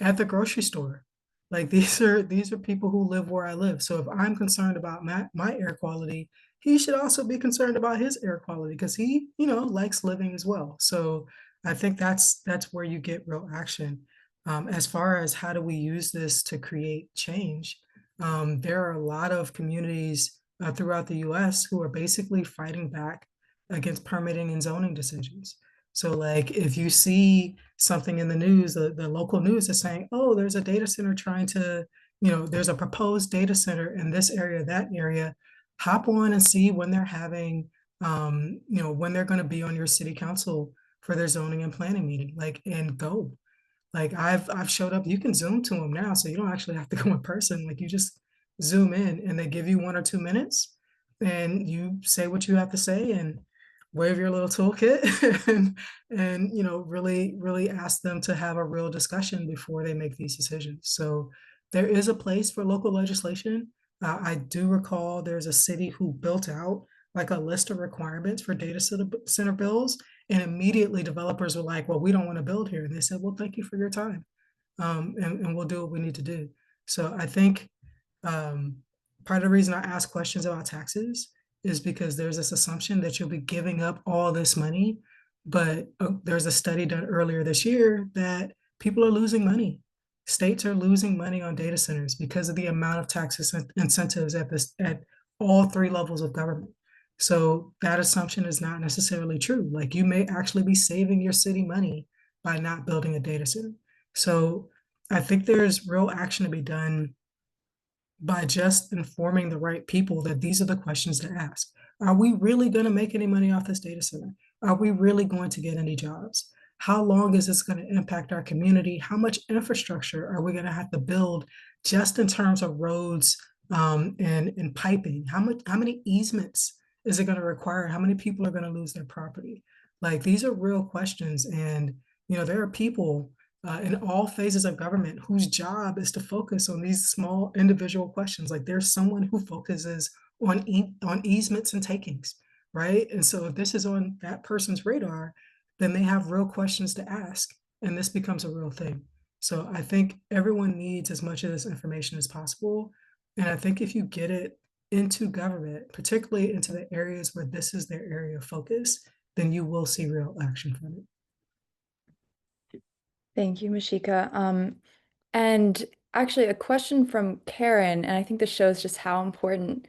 at the grocery store. Like these are people who live where I live. So if I'm concerned about my air quality, he should also be concerned about his air quality, because he, likes living as well. So I think that's where you get real action. As far as how do we use this to create change, there are a lot of communities throughout the US who are basically fighting back against permitting and zoning decisions. So like if you see something in the news, the local news is saying, oh, there's a data center trying to, there's a proposed data center in this area, that area, hop on and see when they're having, when they're going to be on your city council for their zoning and planning meeting, like, and go. Like I've showed up, you can Zoom to them now, so you don't actually have to go in person. Like you just Zoom in and they give you 1 or 2 minutes and you say what you have to say and wave your little toolkit and really, really ask them to have a real discussion before they make these decisions. So there is a place for local legislation. I do recall there's a city who built out like a list of requirements for data center bills, and immediately developers were like, well, we don't want to build here. And they said, well, thank you for your time. And we'll do what we need to do. So I think part of the reason I ask questions about taxes is because there's this assumption that you'll be giving up all this money. But there's a study done earlier this year that people are losing money. States are losing money on data centers because of the amount of tax incentives at all 3 levels of government. So that assumption is not necessarily true. Like you may actually be saving your city money by not building a data center. So I think there's real action to be done by just informing the right people that these are the questions to ask. Are we really going to make any money off this data center? Are we really going to get any jobs? How long is this going to impact our community? How much infrastructure are we going to have to build just in terms of roads and piping? How many easements is it going to require? How many people are going to lose their property? Like these are real questions. And, there are people in all phases of government whose job is to focus on these small individual questions. Like there's someone who focuses on easements and takings, right? And so if this is on that person's radar, then they have real questions to ask, and this becomes a real thing. So I think everyone needs as much of this information as possible. And I think if you get it into government, particularly into the areas where this is their area of focus, then you will see real action from it. Thank you, Masheika. And actually, a question from Karen, and I think this shows just how important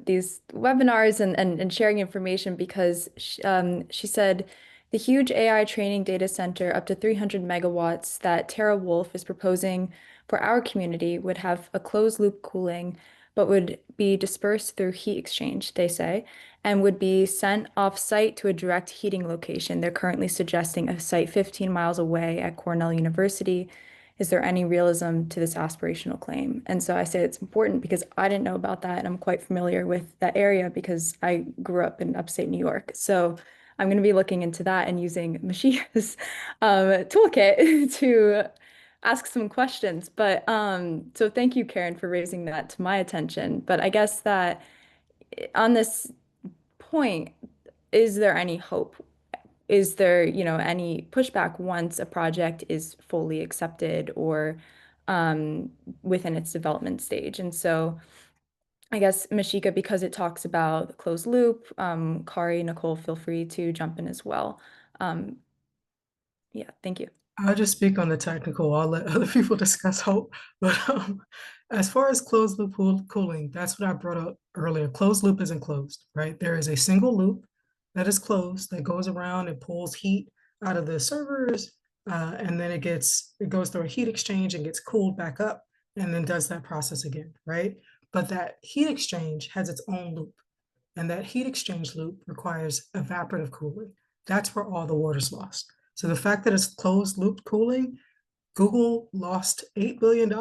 these webinars and sharing information, because she said the huge AI training data center up to 300 megawatts that Tara Wolf is proposing for our community would have a closed loop cooling, but would be dispersed through heat exchange, they say, and would be sent off-site to a direct heating location. They're currently suggesting a site 15 miles away at Cornell University. Is there any realism to this aspirational claim? And so I say it's important because I didn't know about that, and I'm quite familiar with that area because I grew up in upstate New York. So I'm going to be looking into that and using Mashia's toolkit to ask some questions. But so thank you, Karen, for raising that to my attention. But I guess that on this point, is there any hope? Is there, any pushback once a project is fully accepted or within its development stage? And so I guess, Masheika, because it talks about the closed loop, Khari, Nicole, feel free to jump in as well. Yeah, thank you. I'll just speak on the technical. I'll let other people discuss hope. But as far as closed loop cooling, that's what I brought up earlier. Closed loop isn't closed, right? There is a single loop that is closed that goes around and pulls heat out of the servers, and then it goes through a heat exchange and gets cooled back up, and then does that process again, right? But that heat exchange has its own loop, and that heat exchange loop requires evaporative cooling. That's where all the water's lost. So the fact that it's closed loop cooling, Google lost $8 billion.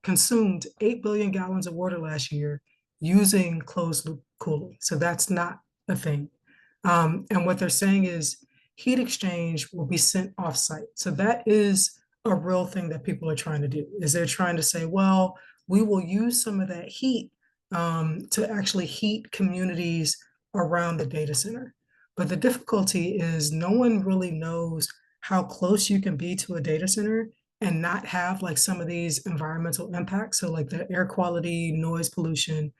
Consumed 8 billion gallons of water last year using closed loop cooling. So that's not a thing. And what they're saying is heat exchange will be sent offsite. So that is a real thing that people are trying to do, is they're trying to say, well, we will use some of that heat to actually heat communities around the data center. But the difficulty is no one really knows how close you can be to a data center and not have like some of these environmental impacts. So like the air quality, noise pollution.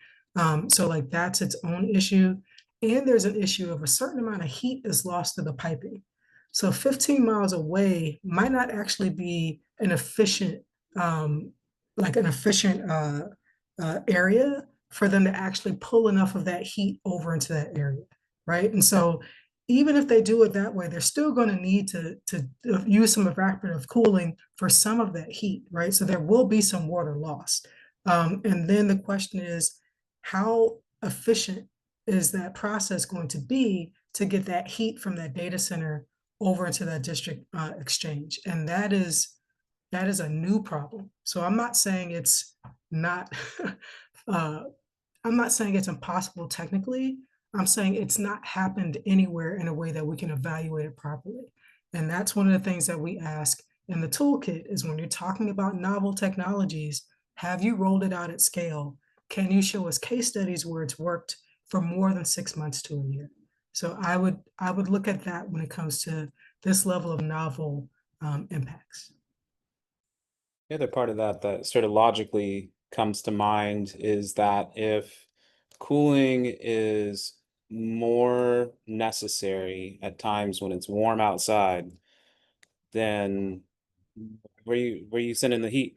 So like that's its own issue. And there's an issue of a certain amount of heat is lost to the piping. So 15 miles away might not actually be an efficient, area for them to actually pull enough of that heat over into that area, right? And so even if they do it that way, they're still going to need to use some evaporative cooling for some of that heat, right? So there will be some water loss. And then the question is, how efficient is that process going to be to get that heat from that data center over into that district exchange? And that is a new problem. So I'm not saying it's not I'm not saying it's impossible technically. I'm saying it's not happened anywhere in a way that we can evaluate it properly. And that's one of the things that we ask in the toolkit is when you're talking about novel technologies, have you rolled it out at scale? Can you show us case studies where it's worked for more than 6 months to a year? So I would look at that when it comes to this level of novel impacts. The other part of that that sort of logically comes to mind is that if cooling is more necessary at times when it's warm outside, then where you sending the heat?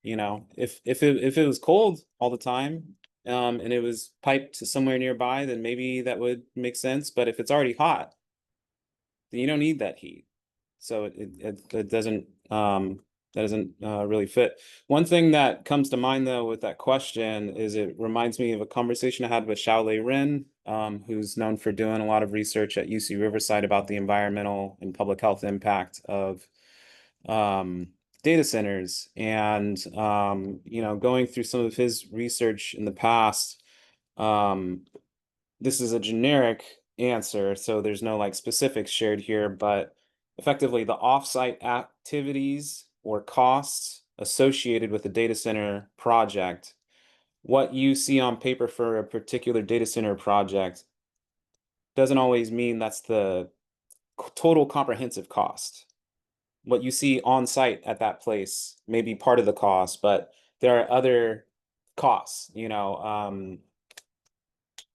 You know, if it was cold all the time, and it was piped to somewhere nearby, then maybe that would make sense. But if it's already hot, then you don't need that heat. So it doesn't really fit. One thing that comes to mind though with that question is it reminds me of a conversation I had with Xiaolei Ren, who's known for doing a lot of research at UC Riverside about the environmental and public health impact of data centers. And going through some of his research in the past, this is a generic answer, so there's no like specifics shared here, but effectively the offsite activities or costs associated with the data center project, what you see on paper for a particular data center project doesn't always mean that's the total comprehensive cost. What you see on site at that place may be part of the cost, but there are other costs,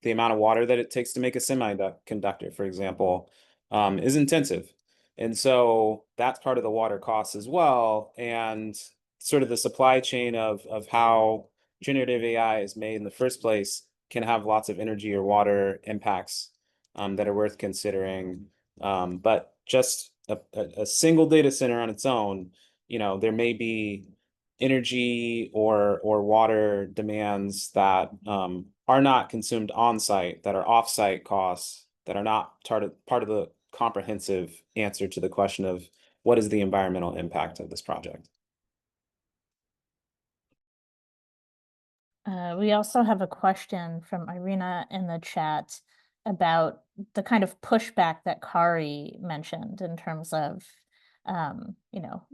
the amount of water that it takes to make a semiconductor, for example, is intensive. And so that's part of the water costs as well. And sort of the supply chain of how generative AI is made in the first place can have lots of energy or water impacts that are worth considering. But just a single data center on its own, there may be energy or water demands that are not consumed on site, that are off-site costs, that are not part of the comprehensive answer to the question of what is the environmental impact of this project. We also have a question from Irina in the chat about the kind of pushback that Khari mentioned in terms of,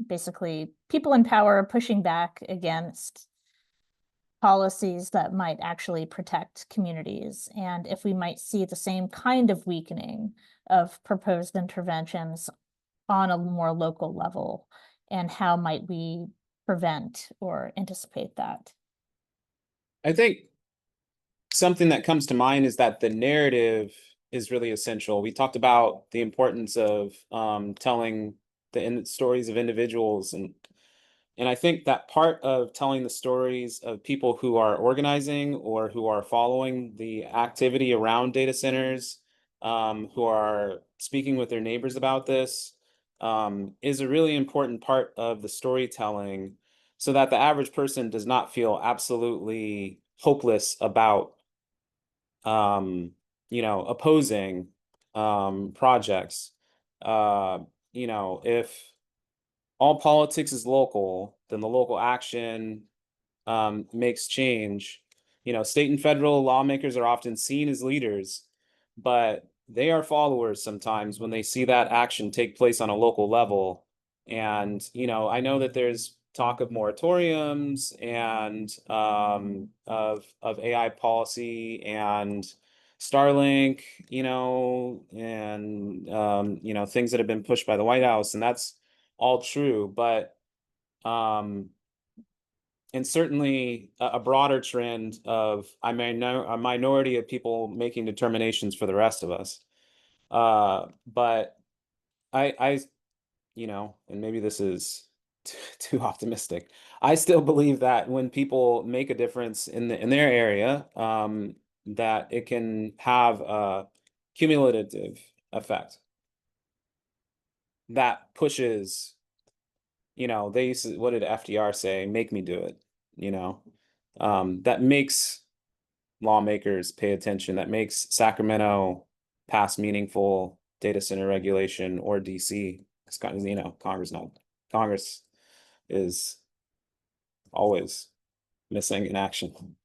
basically people in power are pushing back against policies that might actually protect communities, and if we might see the same kind of weakening of proposed interventions on a more local level, and how might we prevent or anticipate that? I think something that comes to mind is that the narrative is really essential. We talked about the importance of telling the stories of individuals, and I think that part of telling the stories of people who are organizing or who are following the activity around data centers, who are speaking with their neighbors about this, is a really important part of the storytelling, so that the average person does not feel absolutely hopeless about opposing projects. If all politics is local, then the local action makes change. State and federal lawmakers are often seen as leaders, but they are followers sometimes when they see that action take place on a local level. And, I know that there's talk of moratoriums and of AI policy and Starlink, and things that have been pushed by the White House, and that's all true, but and certainly a broader trend of a minority of people making determinations for the rest of us. But I and maybe this is too optimistic. I still believe that when people make a difference in their area, that it can have a cumulative effect that pushes. They used to, what did FDR say? Make me do it. That makes lawmakers pay attention, that makes Sacramento pass meaningful data center regulation, or DC. Congress is always missing in action.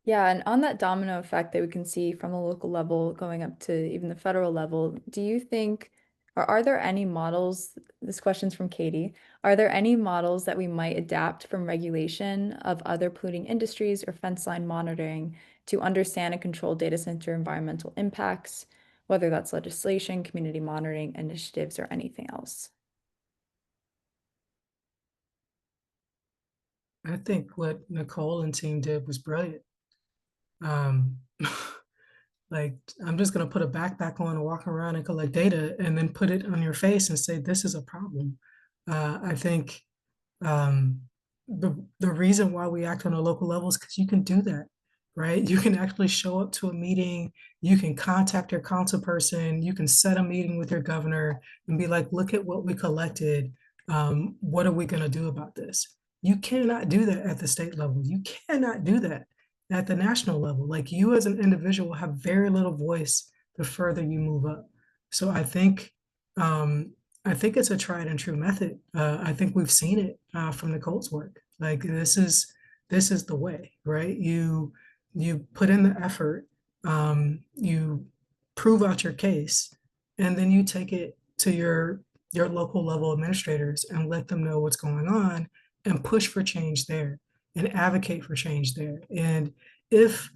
Yeah, and on that domino effect that we can see from the local level going up to even the federal level, do you think, or are there any models, this question's from Katie, are there any models that we might adapt from regulation of other polluting industries or fence line monitoring to understand and control data center environmental impacts, whether that's legislation, community monitoring initiatives, or anything else? I think what Nicole and team did was brilliant. Um, like, I'm just going to put a backpack on and walk around and collect data and then put it on your face and say, this is a problem. I think the reason why we act on a local level is because you can do that, right? You can actually show up to a meeting, you can contact your council person, you can set a meeting with your governor and be like, look at what we collected. What are we going to do about this? You cannot do that at the state level. You cannot do that at the national level. Like, you as an individual have very little voice the further you move up. So I think it's a tried and true method. I think we've seen it from Nicole's work. Like, this is the way, right? You put in the effort, you prove out your case, and then you take it to your local level administrators and let them know what's going on and push for change there and advocate for change there. And if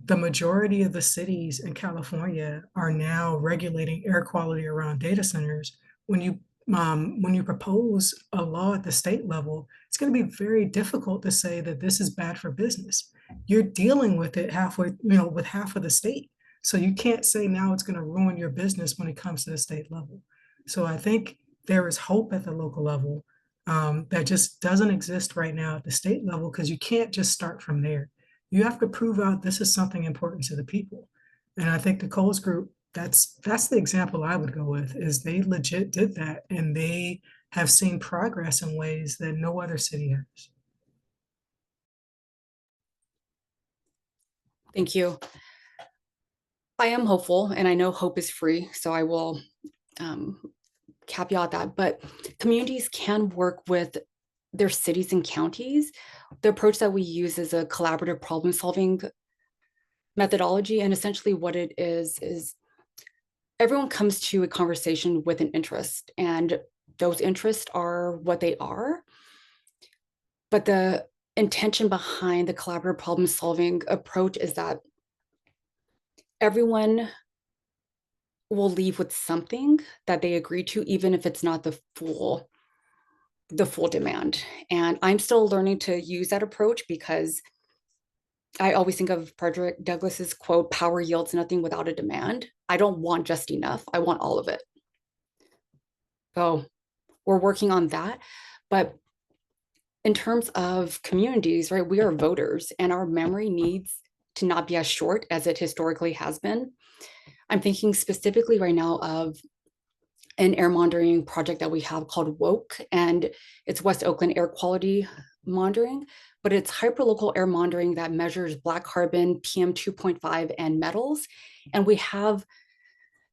the majority of the cities in California are now regulating air quality around data centers, when you propose a law at the state level, it's going to be very difficult to say that this is bad for business. You're dealing with it halfway, with half of the state. So you can't say now it's going to ruin your business when it comes to the state level. So I think there is hope at the local level that just doesn't exist right now at the state level, because you can't just start from there. You have to prove out this is something important to the people. And I think Nicole's group, that's the example I would go with, is they legit did that, and they have seen progress in ways that no other city has. Thank you. I am hopeful, and I know hope is free, so I will caveat that, but communities can work with their cities and counties. The approach that we use is a collaborative problem-solving methodology, and essentially what it is everyone comes to a conversation with an interest, and those interests are what they are. But the intention behind the collaborative problem-solving approach is that everyone will leave with something that they agree to, even if it's not the full demand. And I'm still learning to use that approach, because I always think of Frederick Douglass's quote, "Power yields nothing without a demand." I don't want just enough. I want all of it. So we're working on that. But in terms of communities, right, we are voters and our memory needs to not be as short as it historically has been. I'm thinking specifically right now of an air monitoring project that we have called WOKE, and it's West Oakland air quality monitoring, but it's hyperlocal air monitoring that measures black carbon, PM 2.5, and metals. And we have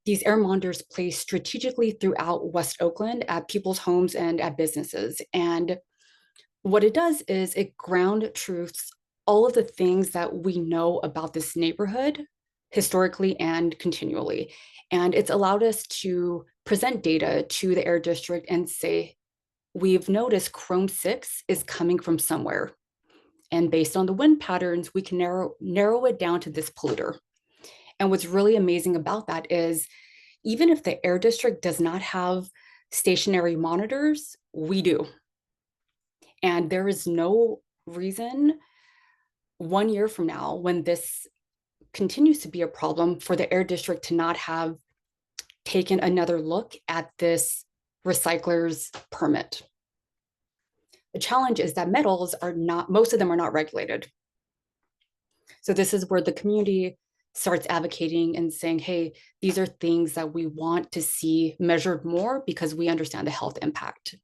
these air monitors placed strategically throughout West Oakland at people's homes and at businesses. And what it does is it ground truths all of the things that we know about this neighborhood historically and continually. And it's allowed us to present data to the air district and say, we've noticed Chrome 6 is coming from somewhere. And based on the wind patterns, we can narrow it down to this polluter. And what's really amazing about that is even if the air district does not have stationary monitors, we do. And there is no reason 1 year from now, when this continues to be a problem, for the air district to not have taken another look at this recycler's permit. The challenge is that metals are not, most of them are not regulated. So this is where the community starts advocating and saying, hey, these are things that we want to see measured more because we understand the health impact.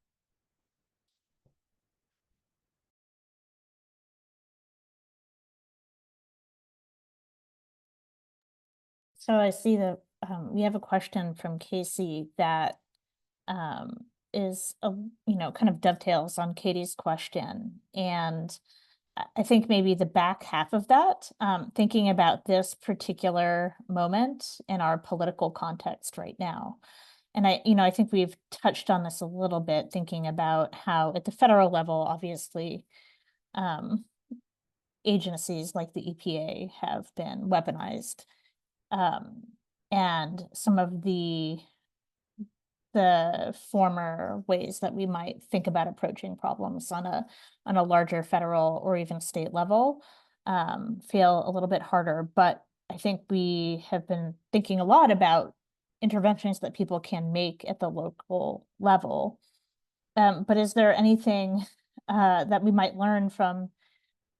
So I see that we have a question from Casey that is, kind of dovetails on Katie's question. And I think maybe the back half of that, thinking about this particular moment in our political context right now. And I think we've touched on this a little bit, thinking about how at the federal level, obviously, agencies like the EPA have been weaponized. And some of the former ways that we might think about approaching problems on a larger federal or even state level feel a little bit harder. But I think we have been thinking a lot about interventions that people can make at the local level. But is there anything that we might learn from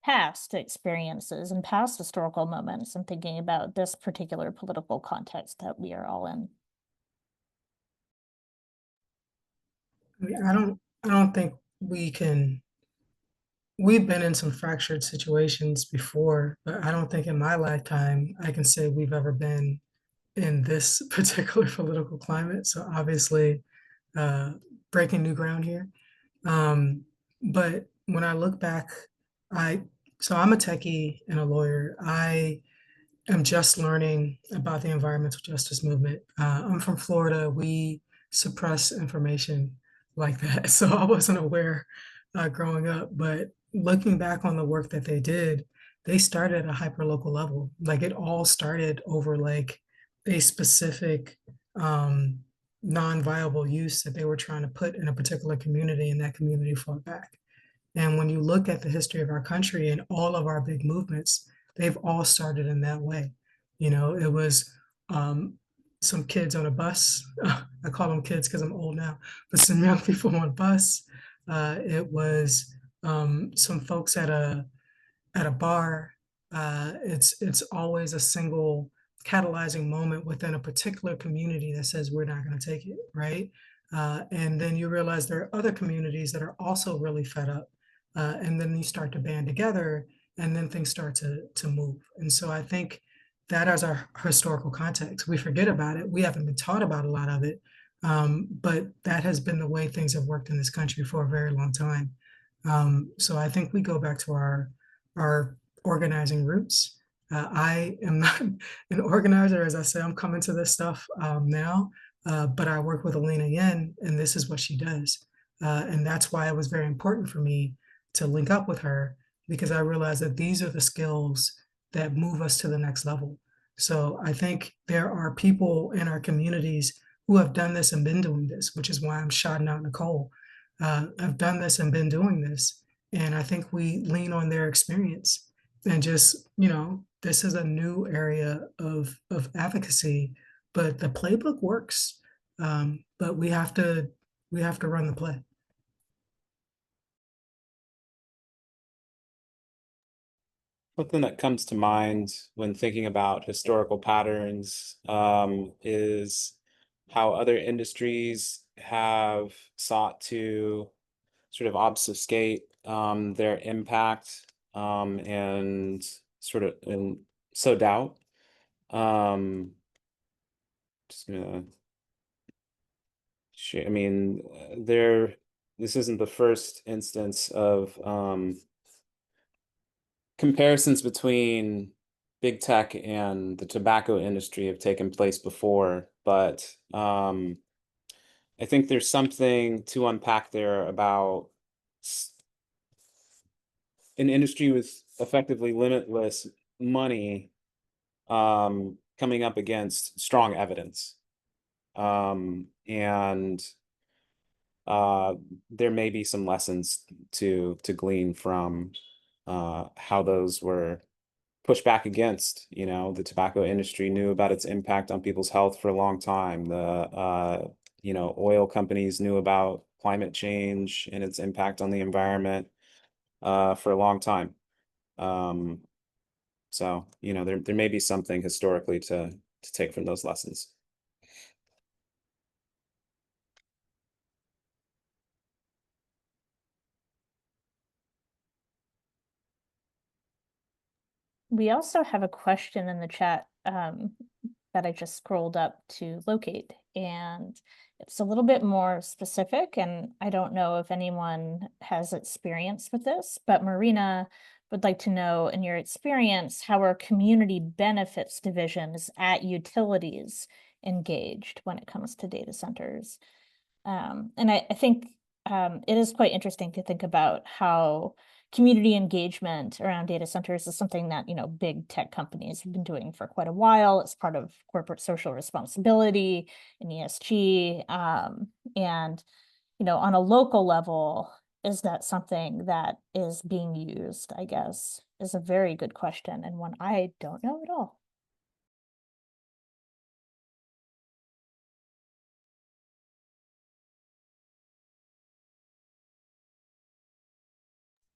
past experiences and past historical moments and thinking about this particular political context that we are all in? I mean, I don't think we've been in some fractured situations before, but I don't think in my lifetime I can say we've ever been in this particular political climate. So obviously, breaking new ground here. But when I look back, so I'm a techie and a lawyer. I am just learning about the environmental justice movement. I'm from Florida. We suppress information like that. So I wasn't aware growing up. But looking back on the work that they did, they started at a hyperlocal level. Like it all started over like a specific non-viable use that they were trying to put in a particular community, and that community fought back. And when you look at the history of our country and all of our big movements, they've all started in that way. You know, it was some kids on a bus. I call them kids because I'm old now, but some young people on a bus. It was some folks at a bar. It's always a single catalyzing moment within a particular community that says we're not going to take it, right? And then you realize there are other communities that are also really fed up, and then you start to band together, and then things start to move. And so I think that is our historical context. We forget about it. We haven't been taught about a lot of it, but that has been the way things have worked in this country for a very long time. So I think we go back to our organizing roots. I am not an organizer, as I say. I'm coming to this stuff now, but I work with Alina Yen, and this is what she does. And that's why it was very important for me to link up with her, because I realized that these are the skills that move us to the next level. So I think there are people in our communities who have done this and been doing this, which is why I'm shouting out Nicole. I've done this and been doing this. And I think we lean on their experience. And just, you know, this is a new area of advocacy, but the playbook works. But we have to run the play. Something that comes to mind when thinking about historical patterns is how other industries have sought to sort of obfuscate their impact and sort of sow doubt. Just gonna share. I mean, this isn't the first instance of comparisons between big tech and the tobacco industry have taken place before, but I think there's something to unpack there about an industry with effectively limitless money coming up against strong evidence. And there may be some lessons to glean from how those were pushed back against. You know, the tobacco industry knew about its impact on people's health for a long time. The you know, oil companies knew about climate change and its impact on the environment for a long time. So, you know, there may be something historically to take from those lessons. We also have a question in the chat that I just scrolled up to locate, and it's a little bit more specific, and I don't know if anyone has experience with this, but Marina would like to know, in your experience, how are community benefits divisions at utilities engaged when it comes to data centers? And I think it is quite interesting to think about how community engagement around data centers is something that, you know, big tech companies have been doing for quite a while. It's part of corporate social responsibility and ESG. And, you know, on a local level, is that something that is being used, I guess, is a very good question, and one I don't know at all.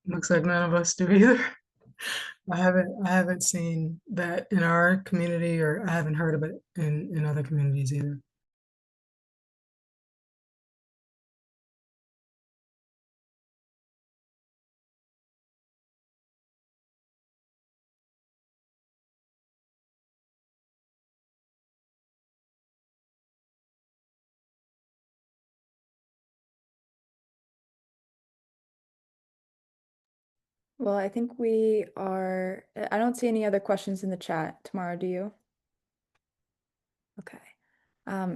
Looks like none of us do either. I haven't seen that in our community, or I haven't heard of it in other communities either. Well, I think we are, I don't see any other questions in the chat. Tamara, do you? Okay.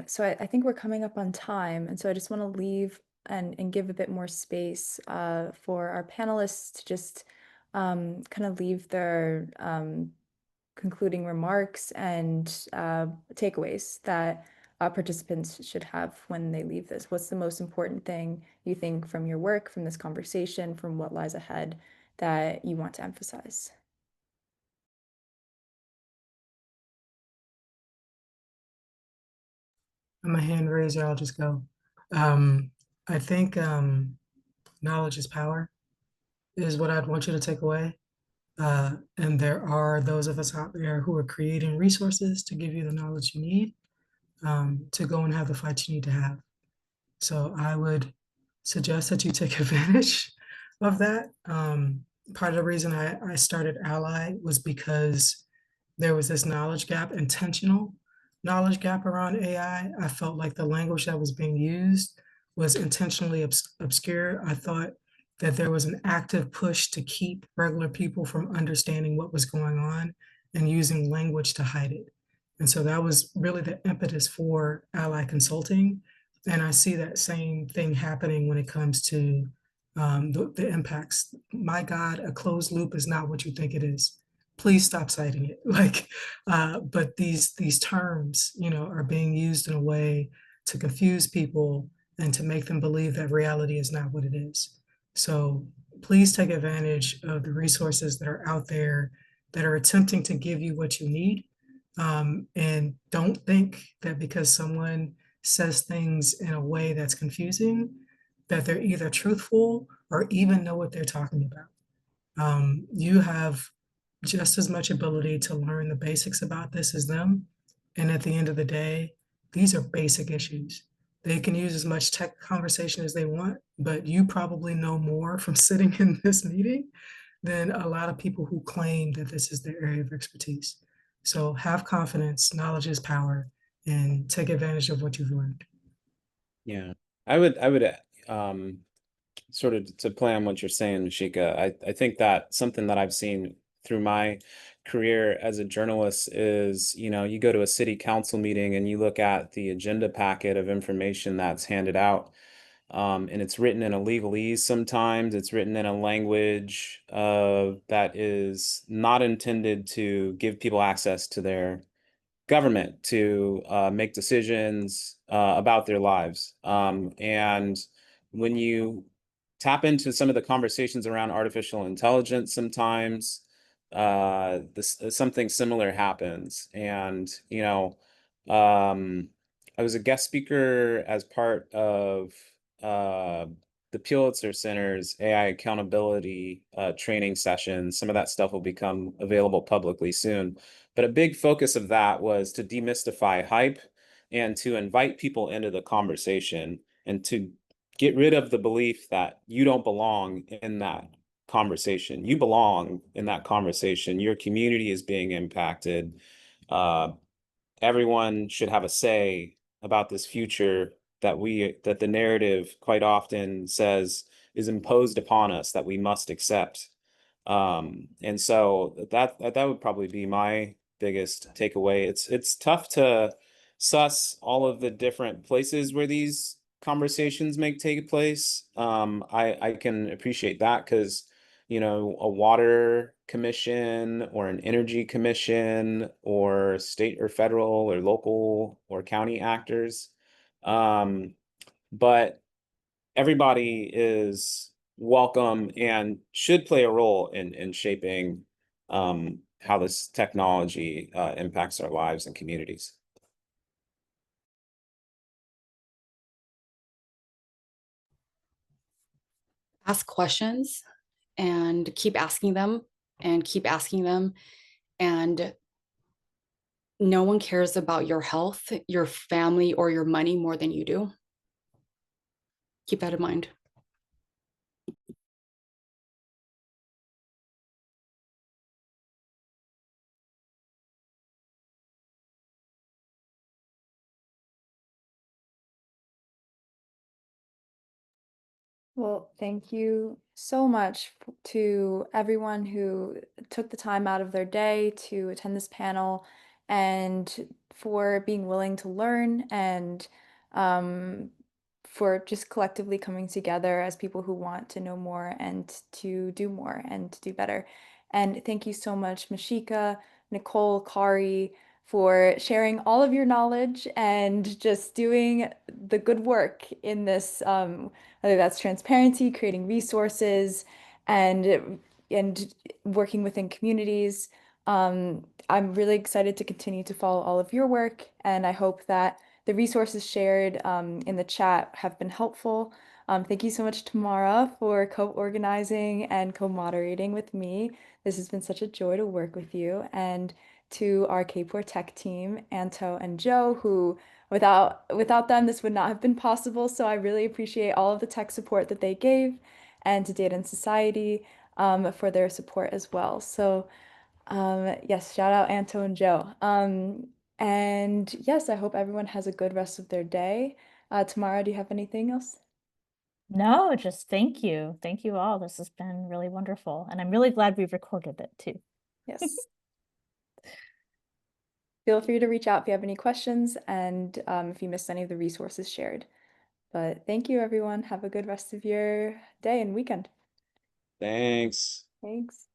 So I think we're coming up on time, and so I just want to leave and give a bit more space for our panelists to just kind of leave their concluding remarks and takeaways that participants should have when they leave this. What's the most important thing you think from your work, from this conversation, from what lies ahead that you want to emphasize? I'm a hand raiser, I'll just go. I think knowledge is power is what I'd want you to take away. And there are those of us out there who are creating resources to give you the knowledge you need to go and have the fight you need to have. So I would suggest that you take advantage of that. Part of the reason I started Ally was because there was this knowledge gap, intentional knowledge gap around AI. I felt like the language that was being used was intentionally obscure. I thought that there was an active push to keep regular people from understanding what was going on and using language to hide it. And so that was really the impetus for Ally Consulting. And I see that same thing happening when it comes to the impacts. My God, a closed loop is not what you think it is. Please stop citing it. Like, but these terms, you know, are being used in a way to confuse people and to make them believe that reality is not what it is. So please take advantage of the resources that are out there that are attempting to give you what you need. And don't think that because someone says things in a way that's confusing, that they're either truthful or even know what they're talking about. You have just as much ability to learn the basics about this as them. And at the end of the day, these are basic issues. They can use as much tech conversation as they want, but you probably know more from sitting in this meeting than a lot of people who claim that this is their area of expertise. So have confidence, knowledge is power, and take advantage of what you've learned. Yeah, I would sort of to play on what you're saying, Masheika. I think that something that I've seen through my career as a journalist is, you go to a city council meeting and you look at the agenda packet of information that's handed out. And it's written in a legalese sometimes. It's written in a language that is not intended to give people access to their government to make decisions about their lives. And when you tap into some of the conversations around artificial intelligence, sometimes something similar happens. And I was a guest speaker as part of uh, the Pulitzer Center's AI accountability training session. Some of that stuff will become available publicly soon. But a big focus of that was to demystify hype and to invite people into the conversation and to get rid of the belief that you don't belong in that conversation. You belong in that conversation. Your community is being impacted. Uh, Everyone should have a say about this future that the narrative quite often says is imposed upon us that we must accept. And so that would probably be my biggest takeaway. It's tough to suss all of the different places where these conversations may take place. I can appreciate that because a water commission or an energy commission or state or federal or local or county actors. But everybody is welcome and should play a role in shaping how this technology impacts our lives and communities. Ask questions and keep asking them and keep asking them. And no one cares about your health, your family, or your money more than you do. Keep that in mind. Well, thank you so much to everyone who took the time out of their day to attend this panel and for being willing to learn and for just collectively coming together as people who want to know more and to do more and to do better. And thank you so much, Masheika, Nicole, Khari, for sharing all of your knowledge and just doing the good work in this, whether that's transparency, creating resources, and working within communities. I'm really excited to continue to follow all of your work, and I hope that the resources shared in the chat have been helpful. Thank you so much, Tamara, for co-organizing and co-moderating with me. This has been such a joy to work with you. And to our Kapor Tech team, Anto and Joe, who without them, this would not have been possible. So I really appreciate all of the tech support that they gave, and to Data and Society for their support as well. So yes, shout out Anto and Joe. And yes, I hope everyone has a good rest of their day. Tamara, do you have anything else? No, just thank you. Thank you all. This has been really wonderful. And I'm really glad we've recorded it too. Yes. Feel free to reach out if you have any questions and if you missed any of the resources shared. But thank you, everyone. Have a good rest of your day and weekend. Thanks. Thanks.